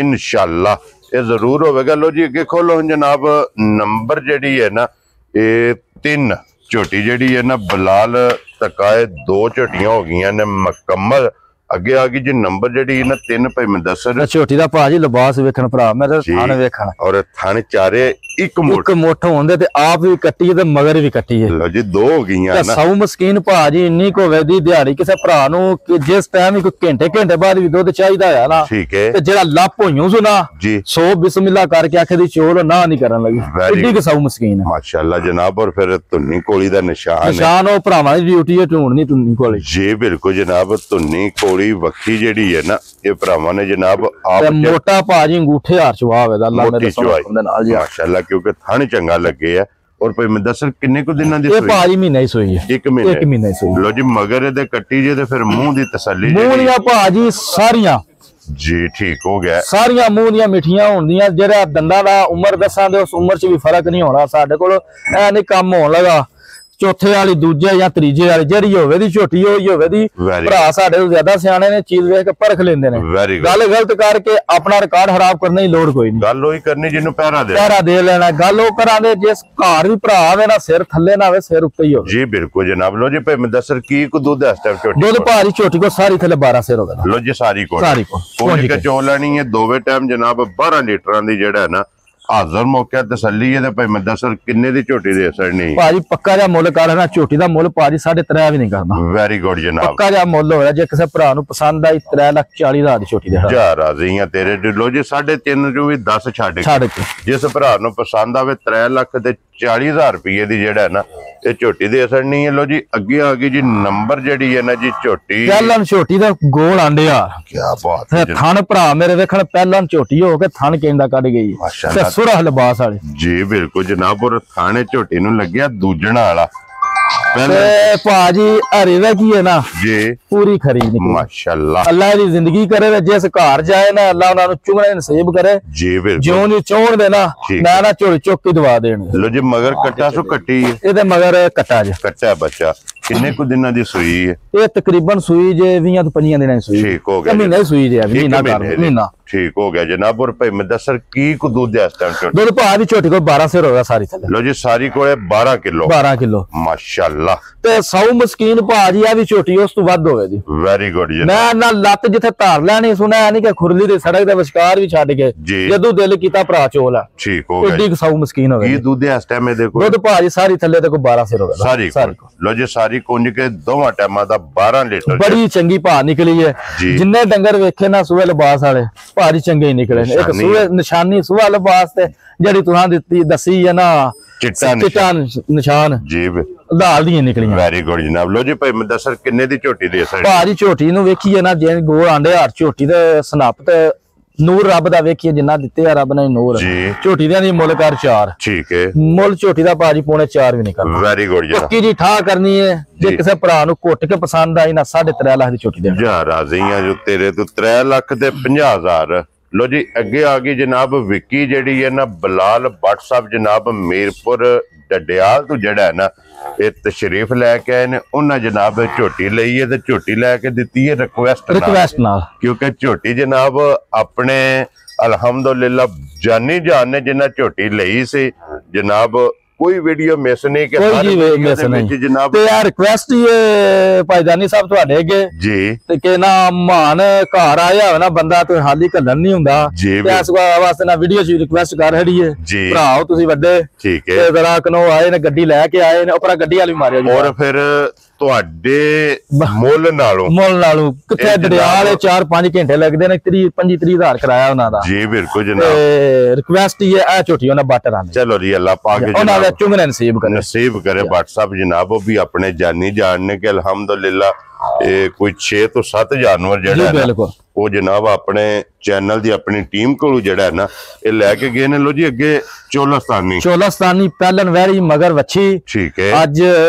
ਇਨਸ਼ਾਅੱਲਾ ਇਹ ਜ਼ਰੂਰ ਹੋਵੇਗਾ। ਲੋ ਜੀ ਅੱਗੇ ਖੋਲੋ ਜਨਾਬ ਨੰਬਰ ਜਿਹੜੀ ਹੈ ਨਾ ਇਹ 3 ਝੋਟੀ ਜਿਹੜੀ ਹੈ ਨਾ ਬਲਾਲ ਤਕਾਏ 2 ਝੋਟੀਆਂ ਹੋ ਗਈਆਂ ਨੇ ਮੁਕੰਮਲ। ਅੱਗੇ ਆ ਗਈ ਜੀ ਨੰਬਰ ਜਿਹੜੀ ਨਾ 3 ਭਾਈ ਮਦਸਰ ਝੋਟੀ ਦਾ ਭਾਜੀ ਲਿਬਾਸ ਵੇਖਣ ਭਰਾ ਮੇਰੇ ਥਣ ਵੇਖਣ ਔਰ ਥਣ ਚਾਰੇ ਇੱਕ ਮੁੱਠ ਹੁੰਦੇ ਤੇ ਆਪ ਵੀ ਕੱਟੀ ਤੇ ਮਗਰ ਵੀ ਕੱਟੀ ਹੈ। ਲੋ ਜੀ 2 ਹੋ ਗਈਆਂ ਨਾ। ਸੌ ਮਸਕੀਨ ਭਾਜੀ ਇੰਨੀ ਕੋ ਵੇਦੀ ਦਿਹਾੜੀ ਕਿਸੇ ਭਰਾ ਨੂੰ ਜਿਸ ਟਾਈਮ ਕੋਈ ਘੰਟੇ ਬਾਅਦ ਵੀ ਦੁੱਧ ਚਾਹੀਦਾ ਹੈ ਨਾ ਠੀਕ ਹੈ ਤੇ ਜਿਹੜਾ ਲੱਪ ਹੋਈਓ ਸੁਣਾ ਜੀ 100 ਬਿਸਮਿਲ੍ਲਾ ਕਰਕੇ ਆਖੇ ਦੀ ਚੋਲ ਨਾ ਨਹੀਂ ਕਰਨ ਲੱਗੀ ਏਡੀ ਕਿ ਸੌ ਮਸਕੀਨ ਹੈ ਮਾਸ਼ਾਅੱਲਾ ਜਨਾਬ। ਔਰ ਫਿਰ ਧੁੰਨੀ ਕੋਲੀ ਦਾ ਨਿਸ਼ਾਨ ਉਹ ਭਰਾਵਾਂ ਦੀ ਡਿਊਟੀ ਹੈ ਢੂੰਡਣੀ ਧੁੰਨੀ ਕੋਲੀ। ਜੀ ਬਿਲਕੁਲ ਜਨਾਬ। ਧੁੰਨੀ ਕੋਲੀ ਵੱਖੀ ਜਿਹੜੀ ਹੈ ਨਾ ਇਹ ਭਰਾਵਾਂ ਨੇ ਜਨਾਬ ਆਪ ਮੋਟਾ ਭਾਜੀ ਅੰਗੂਠੇ ਹਾਰ ਚਵਾਵ ਹੈ ਅੱਲਾ ਮੇਰੇ ਦੇ ਨਾਲ ਜੀ ਮਾਸ਼ਾਅੱਲਾ ਕਿਉਂਕਿ ਥਣ ਚੰਗਾ ਲੱਗੇ ਆ। ਔਰ ਭਾਈ ਮਦਸਰ ਕਿੰਨੇ ਕੁ ਦਿਨਾਂ ਦੀ ਇਹ ਭਾਜੀ ਮਹੀਨਾ ਹੀ ਸੋਈ ਹੈ। 1 ਮਹੀਨਾ ਹੀ ਸੋਈ। ਲੋ ਜੀ ਮਗਰ ਇਹਦੇ ਕੱਟੀ ਜੇ ਤੇ ਫਿਰ ਮੂੰਹ ਦੀ ਤਸੱਲੀ ਮੂੰਹ ਦੀਆਂ ਭਾਜੀ ਸਾਰੀਆਂ ਜੀ ਠੀਕ ਹੋ ਗਿਆ। ਸਾਰੀਆਂ ਮੂੰਹ ਦੀਆਂ ਮਿੱਠੀਆਂ ਹੁੰਦੀਆਂ। ਜਿਹੜਾ ਦੰਦਾਂ ਦਾ ਉਮਰ ਦੱਸਾਂ ਦੇ ਉਸ ਉਮਰ 'ਚ ਵੀ ਫਰਕ ਨਹੀਂ ਹੋਣਾ ਸਾਡੇ ਕੋਲ। ਐ ਨਹੀਂ ਕੰਮ ਹੋਣ ਲੱਗਾ ਚੌਥੇ ਵਾਲੀ ਦੂਜੇ ਜਾਂ ਤੀਜੇ ਵਾਲੀ ਜਿਹੜੀ ਹੋਵੇ ਦੀ ਝੋਟੀ ਹੋਈ ਹੋਵੇ ਦੀ ਭਰਾ ਸਾਡੇ ਤੋਂ ਜ਼ਿਆਦਾ ਸਿਆਣੇ ਨੇ ਚੀਜ਼ ਵੇਖ ਕੇ ਪਰਖ ਲੈਂਦੇ ਨੇ। ਗੱਲ ਗਲਤ ਕਰਕੇ ਆਪਣਾ ਰਿਕਾਰਡ ਖਰਾਬ ਕਰਨ ਦੀ ਲੋੜ ਕੋਈ ਨਹੀਂ। ਗੱਲ ਉਹੀ ਕਰਨੀ ਜਿਹਨੂੰ ਪਹਿਰਾ ਦੇ ਲੈਣਾ। ਗੱਲ ਉਹ ਕਰਾਂਦੇ ਜਿਸ ਘਰ ਵੀ ਭਰਾ ਆਵੇ ਨਾ ਸਿਰ ਥੱਲੇ ਨਾ ਆਵੇ ਸਿਰ ਉੱਤੇ ਹੀ ਹੋਵੇ। ਜੀ ਬਿਲਕੁਲ ਜਨਾਬ। ਲੋ ਜੀ ਭਾਈ ਮਦਸਰ ਕੀ ਕੋ ਦੁੱਧ ਇਸ ਟਾਈਮ ਝੋਟੀ ਦੁੱਧ ਭਾਰੀ ਝੋਟੀ ਕੋ ਸਾਰੀ ਥੱਲੇ 12 ਸਿਰ ਹੋਵੇ। ਲੋ ਜੀ ਸਾਰੀ ਕੋ ਚੋਲ ਲੈਣੀ ਹੈ ਦੋਵੇਂ ਟਾਈਮ ਜਨਾਬ 12 ਲੀਟਰਾਂ ਦੀ ਜਿਹੜਾ ਹੈ ਨਾ ਹਾਜ਼ਰ ਮੌਕੇ ਤਸੱਲੀ ਹੈ ਤੇ ਭਾਈ ਮਦਸਰ ਕਿੰਨੇ ਦੀ ਝੋਟੀ ਦੇ ਅਸਰ ਨਹੀਂ ਭਾਜੀ ਪੱਕਾ ਜਿਹਾ ਮੁੱਲ ਕਰਨਾ। ਝੋਟੀ ਦਾ ਮੁੱਲ ਭਾਜੀ 3.5 ਵੀ ਨਹੀਂ ਕਰਦਾ। ਵੈਰੀ ਗੁੱਡ ਜਨਾਬ। ਪੱਕਾ ਜਿਹਾ ਮੁੱਲ ਹੋਇਆ ਜੇ ਕਿਸੇ ਭਰਾ ਨੂੰ ਪਸੰਦ ਆਈ 3,40,000 ਦੀ ਝੋਟੀ ਦੇ ਜਾ ਰਾਜ਼ੀ ਆ ਤੇਰੇ। ਲੋ ਜੀ 3.5 ਚੋਂ ਵੀ 10 ਛੱਡ ਕੇ ਜਿਸ ਭਰਾ ਨੂੰ ਪਸੰਦ ਆਵੇ 3,40,000 ਰੁਪਏ ਦੀ ਜਿਹੜਾ ਨਾ ਇਹ ਝੋਟੀ ਦੇ ਅਸਰ ਨਹੀਂ ਹੈ। ਲੋ ਜੀ ਅੱਗੇ ਆ ਗਈ ਜੀ ਨੰਬਰ ਜਿਹੜੀ ਹੈ ਨਾ ਜੀ ਝੋਟੀ ਪਹਿਲਾਂ ਝੋਟੀ ਦਾ ਗੋਲ ਆਂਡੇ ਆ। ਕੀ ਬਾਤ ਹੈ। ਥਣ ਭਰਾ ਮੇਰੇ ਵੇਖਣ ਪਹਿਲਾਂ ਝੋਟੀ ਹੋ ਕੇ ਥਣ ਕਹਿੰਦਾ ਕੱਢ ਗਈ ਤੇ ਸੁਰਹ ਲਿਬਾਸ ਵਾਲੀ। ਜੀ ਬਿਲਕੁਲ ਜਨਾਬ। ਔਰ ਥਾਣੇ ਝੋਟੀ ਨੂੰ ਲੱਗਿਆ ਦੂਜਣਾ ਵਾਲਾ ਭਾਜੀ ਹਰੇ ਕੀ ਹੈ ਨਾ ਜੀ ਪੂਰੀ ਖਰੀ ਮਾਸ਼ਾਅੱਲਾ। ਅੱਲਾ ਦੀ ਜ਼ਿੰਦਗੀ ਕਰੇ ਜਿਸ ਘਰ ਜਾਏ ਨਾ ਅੱਲਾ ਉਹਨਾਂ ਨੂੰ ਚੁਗਣੇ ਨਸੀਬ ਕਰੇ। ਜੀ ਬਿਲਕੁਲ ਜਿਉਂ ਨਹੀਂ ਚੋਣ ਦੇ ਨਾ ਮੈਂ ਨਾ ਝੋਲੀ ਚੁੱਕ ਕੇ ਦਵਾ ਦੇਣ। ਲੋ ਜੀ ਮਗਰ ਕੱਟਾ ਸੋ ਕੱਟੀ ਇਹਦੇ ਮਗਰ ਕੱਟਾ ਜੇ ਕੱਟਾ ਬੱਚਾ ਕਿੰਨੇ ਕੁ ਦਿਨਾਂ ਦੀ ਸੂਈ ਹੈ? ਇਹ ਤਕਰੀਬਨ ਸੂਈ ਜੇ 20 ਤੋਂ 25 ਦਿਨਾਂ ਦੀ ਸੂਈ। ਠੀਕ ਹੋ ਗਿਆ। ਮਹੀਨਾ ਸੂਈ ਜੇ ਮਹੀਨਾ ਠੀਕ ਹੋ ਗਿਆ ਜਨਾਬ। ਔਰ ਭਾਈ ਮਦਸਰ ਕੀ ਕੁ ਦੁੱਧ ਹੈ ਇਸ ਟਾਈਮ? ਦੁੱਧ ਭਾਅ ਦੀ ਝੋਟੀ ਕੋਲ 12 ਸਿਰ ਹੋਗਾ ਸਾਰੀ ਥੱਲੇ। ਲੋ ਜੀ ਸਾਰੀ ਕੋਲੇ 12 ਕਿਲੋ ਮਾਸ਼ਾਅੱਲਾ। ਤੇ 100 ਮਸਕੀਨ ਭਾਜੀ ਆ ਵੀ ਝੋਟੀ ਉਸ ਤੋਂ ਵੱਧ ਹੋਵੇ ਜੀ। ਵੈਰੀ ਗੁੱਡ ਜੀ। ਮੈਂ ਨਾ ਲੱਤ ਜਿੱਥੇ ਧਾਰ ਲੈਣੀ ਸੁਣਿਆ ਨਹੀਂ ਕਿ ਖੁਰਲੀ ਦੇ ਸੜਕ ਦੇ ਵਿਚਕਾਰ ਵੀ ਛੱਡ ਕੇ ਜਦੋਂ ਦਿਲ ਕੀਤਾ ਭਰਾ ਚੋਲ ਆ। ਠੀਕ ਹੋ ਗਿਆ। ਏਡੀ 100 ਮਸਕੀਨ ਹੋਵੇ। ਕੀ ਦੁੱਧ ਹੈ ਇਸ ਟਾਈਮ ਇਹਦੇ ਕੋਲ? ਦੁੱਧ ਭਾਜੀ ਸਾਰੀ ਥੱਲੇ ਤੇ ਕੋਈ 12 ਸਿਰ ਹੋਵੇ ਸਾਰੀ। ਲੋ ਜੀ ਸਾਰੀ ਕੁੰਜ ਕੇ ਦੋਵਾਂ ਟਾਈਮਾਂ ਦਾ 12 ਲੀਟਰ ਬੜੀ ਚੰਗੀ ਭਾਅ ਨਿਕਲੀ ਹੈ। ਜਿੰਨੇ ਡੰਗਰ ਵੇਖੇ ਨਾ ਸੂਏ ਲਿਬਾਸ ਵਾਲੇ ਭਾਜੀ ਚੰਗੇ ਹੀ ਨਿਕਲੇ ਨੇ। ਇੱਕ ਸੂਏ ਨਿਸ਼ਾਨੀ ਸੂਆ ਲੱਭ ਵਾਸਤੇ ਜਿਹੜੀ ਤੁਸੀਂ ਦੱਸੀ ਹੈ ਨਾ ਚਿੱਟਾ ਨਿਸ਼ਾਨ ਜੀ ਦਾਲ ਦੀਆਂ ਨਿਕਲੀਆਂ। ਵੈਰੀ ਗੁੱਡ ਜਨਾਬ। ਲੋ ਜੀ ਭਾਈ ਮੁਦੱਸਰ ਕਿੰਨੇ ਦੀ ਝੋਟੀ ਦੇ ਸਕਦੇ ਭਾਜੀ ਝੋਟੀ ਨੂੰ ਵੇਖੀਏ ਨਾ ਜੇ ਗੋਲ ਆਂਡੇ ਹਰ ਝੋਟੀ ਦੇ ਸਨੱਪ ਤੇ ਨੂਰ ਰੱਬ ਦਾ ਵੇਖੀਏ ਜਿੰਨਾ ਦਿੱਤੇ ਆ ਰੱਬ ਨੇ ਨੂਰ। ਝੋਟੀ ਦੇ ਮੁੱਲ ਕਰ 4। ਠੀਕ ਹੈ। ਮੁੱਲ ਝੋਟੀ ਦਾ ਭਾਜੀ ਪੌਣੇ 4 ਵੀ ਨਹੀਂ ਕਰਦਾ। ਵੈਰੀ ਗੁੱਡ ਜਨਾਬ। ਪੱਕੀ ਜੀ ਠਾ ਕਰਨੀ ਹੈ ਜੇ ਕਿਸੇ ਭਰਾ ਨੂੰ ਘੁੱਟ ਕੇ ਪਸੰਦ ਆਈ ਨਾ 3.5 ਲੱਖ ਦੀ ਝੋਟੀ ਦੇ ਜਾ ਰਾਜ਼ੀਆਂ ਜੋ ਤੇਰੇ ਤੋਂ 3 ਲੱਖ ਤੇ 50,000। ਲੋ ਜੀ ਅੱਗੇ ਆ ਗਈ ਜਨਾਬ ਵਿੱਕੀ ਜਿਹੜੀ ਹੈ ਨਾ ਬਲਾਲ ਬੱਟ ਸਾਹਿਬ ਜਨਾਬ ਮੀਰਪੁਰ ਡਡਿਆਲ ਤੋਂ ਜਿਹੜਾ ਹੈ ਨਾ ਇਹ ਤਸ਼ਰੀਫ ਲੈ ਕੇ ਆਏ ਨੇ। ਉਹਨਾਂ ਜਨਾਬ ਝੋਟੀ ਲਈ ਹੈ ਤੇ ਝੋਟੀ ਲੈ ਕੇ ਦਿੱਤੀ ਹੈ ਰਿਕਵੈਸਟ ਨਾਲ ਕਿਉਂਕਿ ਝੋਟੀ ਜਨਾਬ ਆਪਣੇ ਅਲਹਮਦੁਲਿਲਾ ਜਾਨੀ ਜਾਨ ਨੇ ਜਿੰਨਾ ਝੋਟੀ ਲਈ ਸੀ ਜਨਾਬ ਕੋਈ ਵੀਡੀਓ ਮਿਸ ਨਹੀਂ ਕਿ ਜਨਾਬ ਤੇ ਯਾਰ ਰਿਕਵੈਸਟ ਹੀ ਭਾਈਜਾਨੀ ਸਾਹਿਬ ਤੁਹਾਡੇ ਅੱਗੇ ਜੀ ਤੇ ਕਿ ਨਾ ਮਾਨ ਘਰ ਆਇਆ ਹੋਵੇ ਨਾ ਬੰਦਾ ਤੇ ਹਾਲੀ ਘੱਲਣ ਨਹੀਂ ਹੁੰਦਾ ਤੇ ਇਸ ਵਾਸਤੇ ਨਾ ਵੀਡੀਓ ਚ ਰਿਕਵੈਸਟ ਕਰ ਰਹੀ ਹੈ ਭਰਾਓ ਤੁਸੀਂ ਵੱਡੇ ਠੀਕ ਹੈ ਜ਼ਰਾ ਕਨੋ ਆਏ ਨੇ ਗੱਡੀ ਲੈ ਕੇ ਆਏ ਨੇ ਉਪਰ ਗੱਡੀ ਵਾਲੀ ਮਾਰਿਆ ਜੀ ਔਰ ਫਿਰ ਤੁਹਾਡੇ ਮੁੱਲ ਨਾਲੋਂ ਕਿੱਥੇ ਡੜਿਆਲ 4-5 ਘੰਟੇ ਲੱਗਦੇ ਨੇ 30-35 ਹਜ਼ਾਰ ਕਰਾਇਆ ਉਹਨਾਂ ਦਾ ਜੀ ਬਿਲਕੁਲ ਜਨਾਬ। ਰਿਕਵੈਸਟ ਹੀ ਹੈ ਝੋਟੀ ਉਹਨਾਂ ਬੱਟ ਰਾਂ ਚਲੋ ਜੀ ਅੱਲਾਹ ਪਾਕ ਉਹਨਾਂ ਦਾ ਚੁੰਗਨੇ ਨਸੀਬ ਕਰੇ ਬੱਟ ਸਾਹਿਬ ਜਨਾਬ ਉਹ ਵੀ ਆਪਣੇ ਜਾਨੀ ਜਾਣਨੇ ਕਿ ਅਲਹਮਦੁਲਿਲਾ ਇਹ ਕੋਈ 6 ਤੋਂ 7 ਜਾਨਵਰ ਜਿਹੜਾ ਉਹ ਜਨਾਬ ਆਪਣੇ ਚੈਨਲ ਦੀ ਆਪਣੀ ਟੀਮ ਕੋਲੋਂ ਜਿਹੜਾ ਨਾ ਇਹ ਲੈ ਕੇ ਗਏ ਨੇ। ਲੋ ਜੀ ਅੱਗੇ ਚੋਲਸਤਾਨੀ ਪਹਿਲਨ ਵੈਰੀ ਮਗਰ ਵੱਛੀ ਠੀਕ ਹੈ ਅੱਜ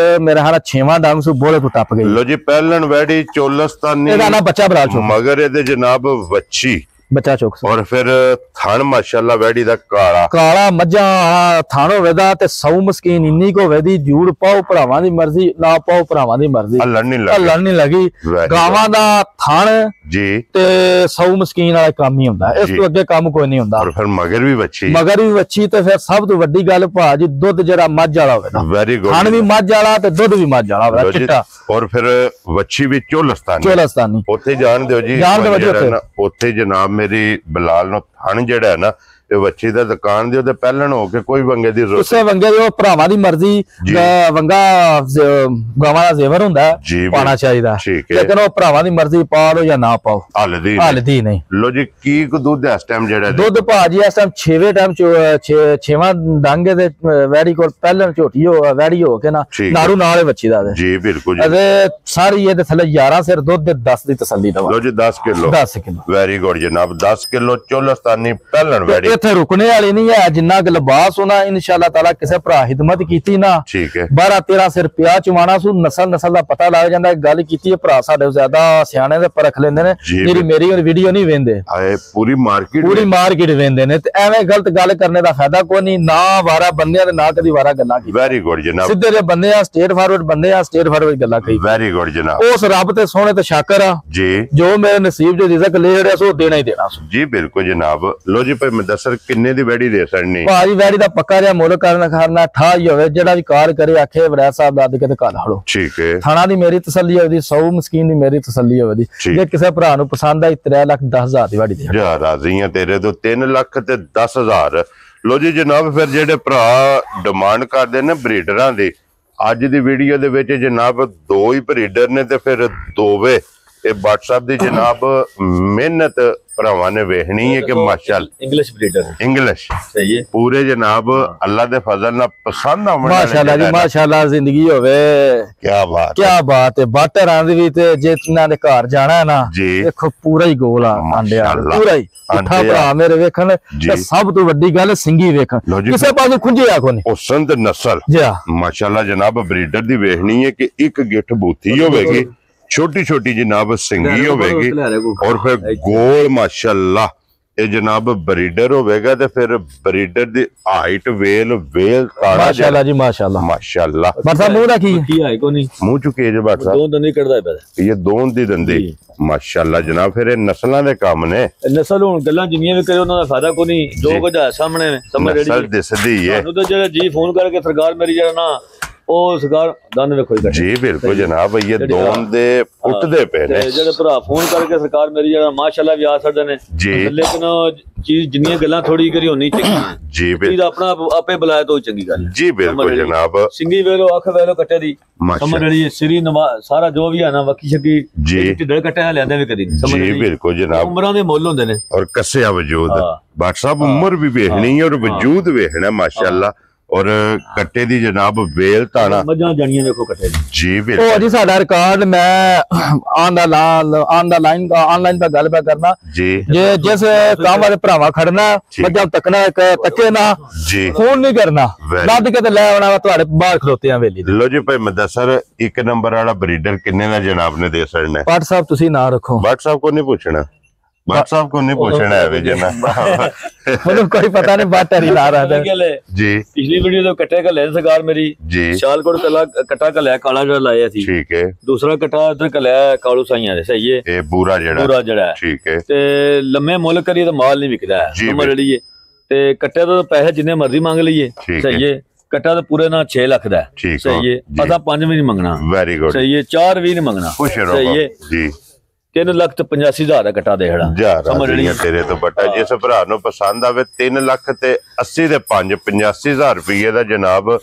ਮੇਰਾ ਹਾਲਾ 6ਵਾਂ ਡੰਗ ਸੂ ਬੋਲੇ ਤੋਂ ਟੱਪ ਗਈ। ਲੋ ਜੀ ਪਹਿਲਨ ਵੈਰੀ ਚੋਲਸਤਾਨੀ ਇਹਦਾ ਨਾ ਬੱਚਾ ਬਰਾਲ ਚੋ ਮਗਰ ਇਹਦੇ ਜਨਾਬ ਵੱਛੀ ਬੱਚਾ ਚੁੱਕ ਔਰ ਫਿਰ ਥਣ ਮਾਸ਼ਾਅੱਲਾ ਵੈੜੀ ਦਾ ਕਾਲਾ ਮੱਝਾਂ ਥਣ ਹੋਵੇਦਾ ਤੇ 100 ਮਸਕੀਨ ਇੰਨੀ ਕੋ ਹੋਵੇਦੀ ਜੂੜ ਪਾਓ ਭਰਾਵਾਂ ਦੀ ਮਰਜ਼ੀ ਨਾ ਪਾਓ ਭਰਾਵਾਂ ਦੀ ਮਰਜ਼ੀ ਹੱਲਣ ਨਹੀਂ ਲੱਗੀ ਗਾਵਾਂ ਦਾ ਥਣ ਜੀ ਤੇ 100 ਮਸਕੀਨ ਵਾਲਾ ਕੰਮ ਹੀ ਹੁੰਦਾ ਇਸ ਤੋਂ ਅੱਗੇ ਕੰਮ ਕੋਈ ਨਹੀਂ ਹੁੰਦਾ। ਔਰ ਫਿਰ ਮਗਰ ਵੀ ਵੱਛੀ ਤੇ ਫਿਰ ਸਭ ਤੋਂ ਵੱਡੀ ਗੱਲ ਭਾਜੀ ਦੁੱਧ ਜਿਹੜਾ ਮੱਝ ਵਾਲਾ ਹੋਵੇ ਨਾ ਵੈਰੀ ਗੁੱਡ ਥਣ ਵੀ ਮੱਝ ਵਾਲਾ ਤੇ ਦੁੱਧ ਵੀ ਮੱਝ ਵਾਲਾ ਹੋਵੇ ਚਿੱਟਾ ਔਰ ਫਿਰ ਵੱਛੀ ਵੀ ਚੋਲਸਤਾਨੀ ਉੱਥੇ ਜਾਣ ਦਿਓ ਜੀ ਉੱਥੇ ਜਨਾਬ ਮੇਰੀ ਬਲਾਲ ਨੂੰ ਥਣ ਜਿਹੜਾ ਹੈ ਨਾ ਇਹ ਵੱਛੀ ਦਾ ਦੁਕਾਨ ਦੇ ਉਹਦੇ ਪਹਿਲਣ ਹੋ ਕੇ ਕੋਈ ਵੰਗੇ ਦੀ ਜ਼ਰੂਰਤ ਉਸੇ ਵੰਗੇ ਦੀ ਉਹ ਭਰਾਵਾਂ ਦੀ ਮਰਜ਼ੀ ਵੰਗਾ ਗਾਵਾਂ ਦਾ ਜ਼ੇਵਰ ਹੁੰਦਾ ਪਾਣਾ ਚਾਹੀਦਾ ਲੇਕਿਨ ਉਹ ਭਰਾਵਾਂ ਦੀ ਮਰਜ਼ੀ ਪਾ ਲਓ ਜਾਂ ਨਾ ਪਾਓ ਹਲਦੀ ਨਹੀਂ। ਲੋ ਜੀ ਕੀ ਦੁੱਧ ਇਸ ਟਾਈਮ ਜਿਹੜਾ ਦੁੱਧ ਭਾਜੀ ਇਸ ਟਾਈਮ 6ਵੇਂ ਟਾਈਮ 6ਵਾਂ ਡੰਗੇ ਦੇ ਵੈੜੀ ਕੋਲ ਪਹਿਲਣ ਝੋਟੀ ਵੈੜੀ ਹੋ ਕੇ ਨਾ ਨਾਰੂ ਨਾਲ ਵੱਛੀ ਦਾ ਜੀ ਬਿਲਕੁਲ ਜੀ ਸਾਰੀ ਇਹਦੇ ਥੱਲੇ 11 ਸਿਰ ਦੁੱਧ ਦੇ 10 ਦੀ ਤਸੱਲੀ ਦਵਾ। ਲੋ ਜੀ 10 ਕਿਲੋ ਵੈਰੀ ਗੁੱਡ ਜਨਾਬ 10 ਕਿਲੋ ਚੋਲਸਤਾਨੀ ਪਹਿਲਣ ਵੈੜੀ ਇੱਥੇ ਰੁਕਣੇ ਵਾਲੀ ਨਹੀਂ ਹੈ ਜਿੰਨਾ ਕਿ ਲਿਬਾਸ ਹੋਣਾ ਇਨਸ਼ਾਅੱਲਾ ਤਾਲਾ ਕਿਸੇ ਭਰਾ ਹਿਦਮਤ ਕੀਤੀ ਨਾ 12-13 ਸਿਰ ਪਿਆ ਚਵਾਣਾ ਸੂ ਨਸਲ ਦਾ ਪਤਾ ਲੱਗ ਜਾਂਦਾ। ਗੱਲ ਕੀਤੀ ਹੈ ਭਰਾ ਸਾਡੇ ਜ਼ਿਆਦਾ ਸਿਆਣੇ ਦੇ ਪਰਖ ਲੈਂਦੇ ਨੇ ਮੇਰੀ ਵੀਡੀਓ ਨਹੀਂ ਵੇਂਦੇ ਪੂਰੀ ਮਾਰਕੀਟ ਵੇਂਦੇ ਨੇ ਤੇ ਐਵੇਂ ਗਲਤ ਗੱਲ ਕਰਨੇ ਦਾ ਫਾਇਦਾ ਕੋਈ ਨਹੀਂ ਨਾ ਵਾਰਾ ਬੰਦਿਆਂ ਦੇ ਨਾ ਕਦੀ ਵਾਰਾ ਗੱਲਾਂ ਕੀ। ਵੈਰੀ ਗੁੱਡ ਜਨਾਬ ਸਿੱਧੇ ਦੇ ਬੰਦੇ ਆ ਸਟੇਟ ਫਾਰਵਰਡ ਗੱਲਾਂ ਕਹੀ। ਵੈਰੀ ਗੁੱਡ ਜਨਾਬ ਉਸ ਰੱਬ ਤੇ ਸੋਹਣੇ ਤੇ ਸ਼ਾਕਰ ਆ ਜੀ ਜੋ ਮੇਰੇ ਨਸੀਬ ਜੋ ਰਿਜ਼ਕ ਲੈ ਰਿਹਾ ਸੋ ਦੇਣਾ ਹੀ ਦੇਣਾ ਜੀ ਬਿਲਕੁਲ ਜਨਾਬ। ਲੋ ਜੀ ਭਾਈ ਮੁਦੱਸਰ ਕਿੰਨੇ ਦੀ ਵੈੜੀ ਦੇ ਸਕਣੀ ਭਾਜੀ ਵੈੜੀ ਦਾ ਪੱਕਾ ਜਿਹਾ ਮੁੱਲ ਕਰਨਾ ਠਾ ਹੀ ਹੋਵੇ ਜਿਹੜਾ ਵੀ ਕਾਰ ਕਰੇ ਆਖੇ ਵੜਿਆ ਸਾਹਿਬ ਦੱਦ ਕੇ ਤੇ ਘਰ ਹੜੋ ਠੀਕ ਹੈ। ਥਾਣਾ ਦੀ ਮੇਰੀ ਤਸੱਲੀ ਹੋਵੇ 100 ਮਸਕੀਨ ਦੀ ਮੇਰੀ ਤਸੱਲੀ ਹੋਵੇ ਜੇ ਕਿਸੇ ਭਰਾ ਨੂੰ ਪਸੰਦ ਆਈ 3,10,000 ਦੀ ਵੈੜੀ ਦੇ ਜਾ ਰਾਜ਼ੀਆਂ ਤੇਰੇ ਤੋਂ 3 ਲੱਖ ਤੇ 10,000। ਲੋ ਜੀ ਜਨਾਬ ਫਿਰ ਜਿਹੜੇ ਭਰਾ ਡਿਮਾਂਡ ਕਰਦੇ ਨੇ ਬਰੀਡਰਾਂ ਦੀ ਅੱਜ ਦੀ ਵੀਡੀਓ ਦੇ ਵਿੱਚ ਜਨਾਬ 2 ਹੀ ਬਰੀਡਰ ਨੇ ਤੇ ਫਿਰ ਦੋਵੇਂ ਇਹ WhatsApp ਦੀ ਜਨਾਬ ਮਿਹਨਤ ਭਰਾਵਾਂ ਨੇ ਵੇਖਣੀ ਹੈ ਕਿ ਮਾਸ਼ਾਅੱਲਾ ਇੰਗਲਿਸ਼ ਬਰੀਡਰ ਇੰਗਲਿਸ਼ ਸਹੀ ਹੈ ਪੂਰੇ ਜਨਾਬ ਅੱਲਾ ਦੇ ਫਜ਼ਲ ਨਾਲ ਪਸੰਦ ਆਉਣ ਮਾਸ਼ਾਅੱਲਾ ਜੀ ਮਾਸ਼ਾਅੱਲਾ ਜ਼ਿੰਦਗੀ ਹੋਵੇ ਕੀ ਬਾਤ ਹੈ ਬਾਟਰਾਂ ਦੀ ਵੀ ਤੇ ਜੇ ਇਹਨਾਂ ਦੇ ਘਰ ਜਾਣਾ ਨਾ ਦੇਖੋ ਪੂਰਾ ਹੀ ਗੋਲ ਆਂਡਿਆ ਪੂਰਾ ਹੀ ਉੱਠਾ ਭਰਾ ਮੇਰੇ ਵੇਖਣ ਤੇ ਸਭ ਤੋਂ ਵੱਡੀ ਗੱਲ ਸਿੰਗੀ ਵੇਖਣ ਕਿਸੇ ਪਾਸੇ ਖੁੰਝਿਆ ਕੋਈ ਨਹੀਂ ਉਸੰਦ ਨਸਲ ਜੀ ਮਾਸ਼ਾਅੱਲਾ ਜਨਾਬ ਬਰੀਡਰ ਦੀ ਵੇਖਣੀ ਹੈ ਕਿ ਇੱਕ ਗਿੱਠ ਬੂਥੀ ਹੋਵੇਗੀ छोटी छोटी जनाब सिंगी होगी और फिर गोल माशाअल्लाह ये जनाब ब्रीडर होगा तो फिर ब्रीडर दी हाइट वेल माशाअल्लाह जी माशाअल्लाह बरसा मुंह दा की है को नहीं मुंह चुके जे बरसा दो दंदी कटदा है ये दोन दी दंदी माशाअल्लाह जनाब फिर नस्लां दे काम ने नस्ल हुन गल्लां जिन्नियां भी करे उन्हां दा फायदा को नहीं जो कुछ है सामने समझ रेडी नस्ल दिसदी है सानू तो जेड़ा जी फोन करके सरकार मेरी जरा ना ਉਹ ਸਰਕਾਰ ਦੰਦ ਵੇਖੋ ਹੀ ਜੀ ਬਿਲਕੁਲ ਜਨਾਬ ਇਹ ਦੋਨ ਦੇ ਉੱਠਦੇ ਪਏ ਨੇ ਜਿਹੜੇ ਭਰਾ ਫੋਨ ਕਰਕੇ ਸਰਕਾਰ ਮੇਰੀ ਜਿਹੜਾ ਮਾਸ਼ਾਅੱਲਾ ਵੀ ਆ ਸਕਦੇ ਨੇ ਜੀ ਲੇਕਿਨ ਚੀਜ਼ ਜਿੰਨੀਆਂ ਗੱਲਾਂ ਥੋੜੀ ਕਰੀ ਹੋਣੀ ਚਾਹੀਦੀ ਜੀ ਚੀਜ਼ ਆਪਣਾ ਆਪੇ ਬੁਲਾਇਆ ਤਾਂ ਚੰਗੀ ਗੱਲ ਜੀ ਬਿਲਕੁਲ ਜਨਾਬ ਸਿੰਗੀ ਵੇਲੋ ਅੱਖ ਵੇਲੋ ਕੱਟੇ ਦੀ ਸਮਝ ਲਈ ਸ੍ਰੀ ਸਾਰਾ ਜੋ ਵੀ ਹੈ ਨਾ ਵਕੀ ਸ਼ਕੀ ਢਿੱਡ ਕੱਟਿਆ ਲੈਂਦੇ ਵੀ ਕਦੀ ਸਮਝ ਜੀ ਬਿਲਕੁਲ ਜਨਾਬ ਉਮਰਾਂ ਦੇ ਮੁੱਲ ਹੁੰਦੇ ਨੇ ਔਰ ਕੱਸਿਆ ਵਜੂਦ ਬਾਟ ਸਾਹਿਬ ਉਮਰ ਵੀ ਵੇਖਣੀ ਔਰ ਵਜੂਦ ਵੇਖਣਾ ਮਾਸ਼ਾਅੱਲਾ ਔਰ ਕੱਟੇ ਦੀ ਜਨਾਬ ਵੇਲ ਤਾਣਾ ਮੱਝਾਂ ਜਾਣੀਆਂ ਵੇਖੋ ਕੱਟੇ ਦੀ ਜੀ ਉਹ ਬਿਲਕੁਲ ਜੀ ਸਾਡਾ ਰਿਕਾਰਡ ਮੈਂ ਆਨਲਾਈਨ ਦਾ ਗੱਲ ਕਰਨਾ ਜੀ ਜੇ ਜਿਸ ਕੰਮ ਵਾਲੇ ਭਰਾਵਾ ਖੜਨਾ ਮੱਝਾਂ ਤੱਕਣਾ ਤੱਕੇ ਨਾ ਜੀ ਫੋਨ ਨਹੀਂ ਕਰਨਾ ਲੱਦ ਕੇ ਤੇ ਲੈ ਆਉਣਾ ਵਾ ਤੁਹਾਡੇ ਬਾਹਰ ਖਲੋਤੇ ਆ ਵੇਲੀ ਲੋ ਜੀ ਭਾਈ ਮਦਸਰ ਇੱਕ ਨੰਬਰ ਵਾਲਾ ਬਰੀਡਰ ਕਿੰਨੇ ਦਾ ਜਨਾਬ ਨੇ ਦੇ ਸਕਣਾ ਪਾਟ ਸਾਹਿਬ ਤੁਸੀਂ ਨਾ ਰੱਖੋ WhatsApp को नहीं पूछना WhatsApp को नहीं पूछना है वे जना मतलब कोई पता नहीं बात टरी ला रहा था जी पिछली वीडियो तो कट्टे का ले सरकार मेरी जी शालकोट कला कट्टा का ले काला जड़ा लाया थी ठीक है दूसरा कट्टा इधर का ले कालू साइयां दे सही है ये पूरा जड़ा ठीक है ते लम्बे मुल करिए तो माल नहीं बिकदा है उम्र जड़ी है ते कट्टे तो पैसे जिन्ने मर्जी मांग लिए सही है कट्टा तो पूरे ना 6 लाख दा सही है असा 5 भी नहीं मंगना वेरी गुड सही है 4 भी नहीं मंगना सही है जी 3,85,000 ਦਾ ਕੱਟਾ ਦੇ ਹੜਾ ਸਮਝ ਲਈ ਤੇਰੇ ਤੋਂ ਬੱਟਾ ਜਿਸ ਭਰਾ ਨੂੰ ਪਸੰਦ ਆਵੇ 3,80,000 ਦੇ 85,000 ਰੁਪਏ ਦਾ ਜਨਾਬ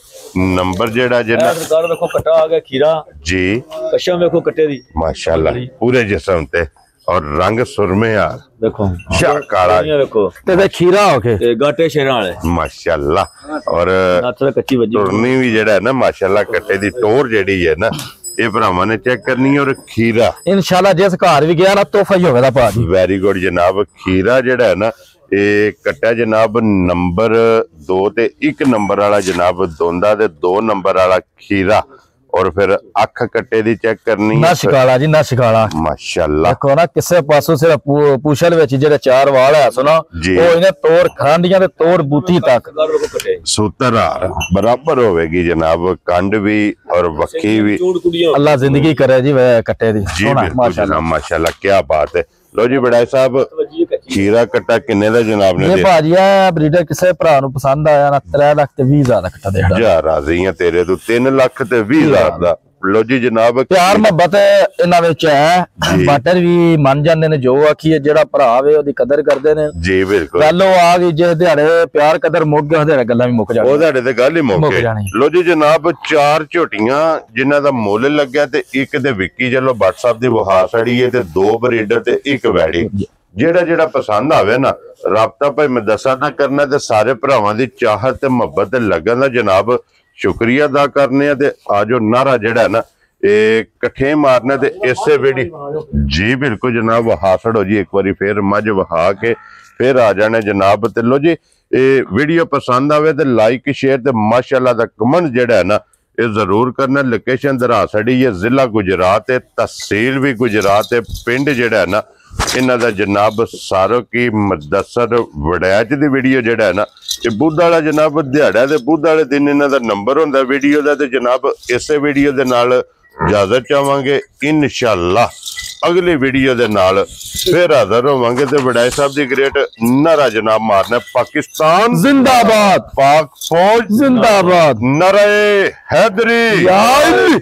ਨੰਬਰ ਜਿਹੜਾ ਜਿੰਨਾ ਸਰਕਾਰ ਵੇਖੋ ਕੱਟਾ ਆ ਗਿਆ ਖੀਰਾ ਜੀ ਕਸ਼ਮ ਵੇਖੋ ਕੱਟੇ ਦੀ ਮਾਸ਼ਾਅੱਲਾ ਪੂਰੇ ਜਿਸਮ ਤੇ ਔਰ ਰੰਗ ਸੁਰਮੇ ਆ ਦੇਖੋ ਸ਼ਾ ਕਾਲਾ ਵੇਖੋ ਤੇ ਖੀਰਾ ਹੋ ਕੇ ਤੇ ਗਾਟੇ ਸ਼ੇਰਾਂ ਵਾਲੇ ਮਾਸ਼ਾਅੱਲਾ ਔਰ ਨੱਥ ਤੇ ਕੱਚੀ ਵੱਜੀ ਤੁਰਨੀ ਵੀ ਜਿਹੜਾ ਹੈ ਨਾ ਮਾਸ਼ਾਅੱਲਾ ਕੱਟੇ ਦੀ ਟੋਰ ਜਿਹੜੀ ਹੈ ਨਾ ਇਹ ਭਰਾਵਾਂ ਨੇ ਚੈੱਕ ਕਰਨੀ ਔਰ ਖੀਰਾ ਇਨਸ਼ਾਅੱਲਾ ਜਿਸ ਘਰ ਵੀ ਗਿਆ ਨਾ ਤੋਹਫਾ ਹੀ ਹੋਵੇਗਾ ਭਾਜੀ ਵੈਰੀ ਗੁੱਡ ਜਨਾਬ ਖੀਰਾ ਜਿਹੜਾ ਹੈ ਨਾ ਇਹ ਕੱਟਿਆ ਜਨਾਬ ਨੰਬਰ 2 ਤੇ 1 ਨੰਬਰ ਵਾਲਾ ਜਨਾਬ ਦੋਂਦਾ ਤੇ 2 ਨੰਬਰ ਵਾਲਾ ਖੀਰਾ ਔਰ ਫਿਰ ਅੱਖ ਕੱਟੇ ਦੀ ਚੈੱਕ ਕਰਨੀ ਨਾ ਸ਼ਿਕਾਲਾ ਜੀ ਨਾ ਸ਼ਿਕਾਲਾ ਮਾਸ਼ਾਅੱਲਾ ਦੇਖੋ ਨਾ ਕਿਸੇ ਪਾਸੋਂ ਸਿਰ ਪੂਛਲ ਵਿੱਚ ਜਿਹੜੇ 4 ਵਾਲ ਹੈ ਸੁਣਾ ਉਹ ਇਹਨੇ ਤੋੜ ਖਾਂਡੀਆਂ ਤੇ ਤੋੜ ਬੂਤੀ ਤੱਕ ਸੂਤਰ ਬਰਾਬਰ ਹੋਵੇਗੀ ਜਨਾਬ ਕੰਡ ਵੀ ਔਰ ਵੱਖੀ ਵੀ ਅੱਲਾ ਜ਼ਿੰਦਗੀ ਕਰੇ ਜੀ ਕੱਟੇ ਦੀ ਸੋਹਣਾ ਮਾਸ਼ਾਅੱਲਾ ਮਾਸ਼ਾਅੱਲਾ ਕੀ ਬਾਤ ਹੈ ਲੋ ਜੀ ਬੜਾਈ ਸਾਹਿਬ ਖੀਰਾ ਕੱਟਾ ਕਿੰਨੇ ਦਾ ਜਨਾਬ ਨੇ ਇਹ ਭਾਜੀ ਆ ਬਰੀਡਰ ਕਿਸੇ ਭਰਾ ਨੂੰ ਪਸੰਦ ਆਇਆ ਨਾ 3,20,000 ਦਾ ਕੱਟਾ ਦੇਣਾ ਜਾ ਰਾਜ਼ੀ ਆ ਤੇਰੇ ਤੋਂ 3,20,000 ਦਾ ਲੋ ਜੀ ਜਨਾਬ ਪਿਆਰ ਮੁਹੱਬਤ ਇਹਨਾਂ ਵਿੱਚ ਹੈ ਬਾਟਰ ਵੀ ਮੰਨ ਜਾਂਦੇ ਨੇ ਜੋ ਆਖੀਏ ਜਿਹੜਾ ਭਰਾ ਵੇ ਉਹਦੀ ਕਦਰ ਕਰਦੇ ਨੇ ਜੀ ਬਿਲਕੁਲ ਗੱਲ ਉਹ ਆ ਗਈ ਜੇ ਦਿਹਾੜੇ ਪਿਆਰ ਕਦਰ ਮੁੱਕ ਗਿਆ ਦਿਹਾੜੇ ਗੱਲਾਂ ਵੀ ਮੁੱਕ ਜਾਣੀਆਂ ਉਹ ਦਿਹਾੜੇ ਤੇ ਗੱਲ ਹੀ ਮੁੱਕ ਗਈ ਲੋ ਜੀ ਜਨਾਬ 4 ਝੋਟੀਆਂ ਜਿਨ੍ਹਾਂ ਦਾ ਮੁੱਲ ਲੱਗਿਆ ਤੇ ਇੱਕ ਦੇ ਵਿੱਕੀ ਚਲੋ WhatsApp ਦੀ ਵਹਾ ਸੜੀ ਹੈ ਤੇ 2 ਬਰੀਡਰ ਤੇ 1 ਵੈੜੀ ਜਿਹੜਾ ਪਸੰਦ ਆਵੇ ਨਾ ਰਾਬਤਾ ਭਾਈ ਮਦਰਸਾ ਨਾ ਕਰਨਾ ਤੇ ਸਾਰੇ ਭਰਾਵਾਂ ਦੀ ਚਾਹਤ ਤੇ ਮੁਹੱਬਤ ਤੇ ਲੱਗਣ ਦਾ ਜਨਾਬ ਸ਼ੁਕਰੀਆ ਅਦਾ ਕਰਨੇ ਆ ਤੇ ਆਜੋ ਨਾਰਾ ਜਿਹੜਾ ਨਾ ਇਹ ਇਕੱਠੇ ਮਾਰਨਾ ਤੇ ਇਸੇ ਵੇੜੀ ਜੀ ਬਿਲਕੁਲ ਜਨਾਬ ਵਹਾ ਛੜੋ ਜੀ ਇੱਕ ਵਾਰੀ ਫੇਰ ਮੱਝ ਵਹਾ ਕੇ ਫੇਰ ਆ ਜਾਣਾ ਜਨਾਬ ਤੇ ਲੋ ਜੀ ਇਹ ਵੀਡੀਓ ਪਸੰਦ ਆਵੇ ਤੇ ਲਾਈਕ ਸ਼ੇਅਰ ਤੇ ਮਾਸ਼ਾਅੱਲਾ ਦਾ ਕਮੈਂਟ ਜਿਹੜਾ ਹੈ ਨਾ ਇਹ ਜ਼ਰੂਰ ਕਰਨਾ ਲੋਕੇਸ਼ਨ ਦਰਾਸੜੀ ਹੈ ਜ਼ਿਲ੍ਹਾ ਗੁਜਰਾਤ ਹੈ ਤਹਿਸੀਲ ਵੀ ਗੁਜਰਾਤ ਹੈ ਪਿੰਡ ਜਿਹੜਾ ਹੈ ਨਾ ਇਹਨਾਂ ਦਾ ਜਨਾਬ ਸਾਰੋ ਕੀ ਮਦਸਰ ਵੜੈਚ ਦੀ ਵੀਡੀਓ ਜਿਹੜਾ ਹੈ ਨਾ ਇਹ ਬੁੱਧ ਵਾਲਾ ਜਨਾਬ ਦਿਹਾੜਾ ਤੇ ਬੁੱਧ ਵਾਲੇ ਦਿਨ ਇਹਨਾਂ ਦਾ ਨੰਬਰ ਹੁੰਦਾ ਵੀਡੀਓ ਦਾ ਤੇ ਜਨਾਬ ਇਸੇ ਵੀਡੀਓ ਦੇ ਨਾਲ ਇਜਾਜ਼ਤ ਚਾਹਾਂਗੇ ਇਨਸ਼ਾਅੱਲਾ ਅਗਲੀ ਵੀਡੀਓ ਦੇ ਨਾਲ ਫਿਰ ਹਾਜ਼ਰ ਹੋਵਾਂਗੇ ਤੇ ਵੜੈਚ ਸਾਹਿਬ ਦੀ ਗ੍ਰੇਟ ਨਾਰਾ ਜਨਾਬ ਮਾਰਨਾ ਪਾਕਿਸਤਾਨ ਜ਼ਿੰਦਾਬਾਦ ਪਾਕ ਫੌਜ ਜ਼ਿੰਦਾਬਾਦ ਨਾਰੇ ਹੈਦਰੀ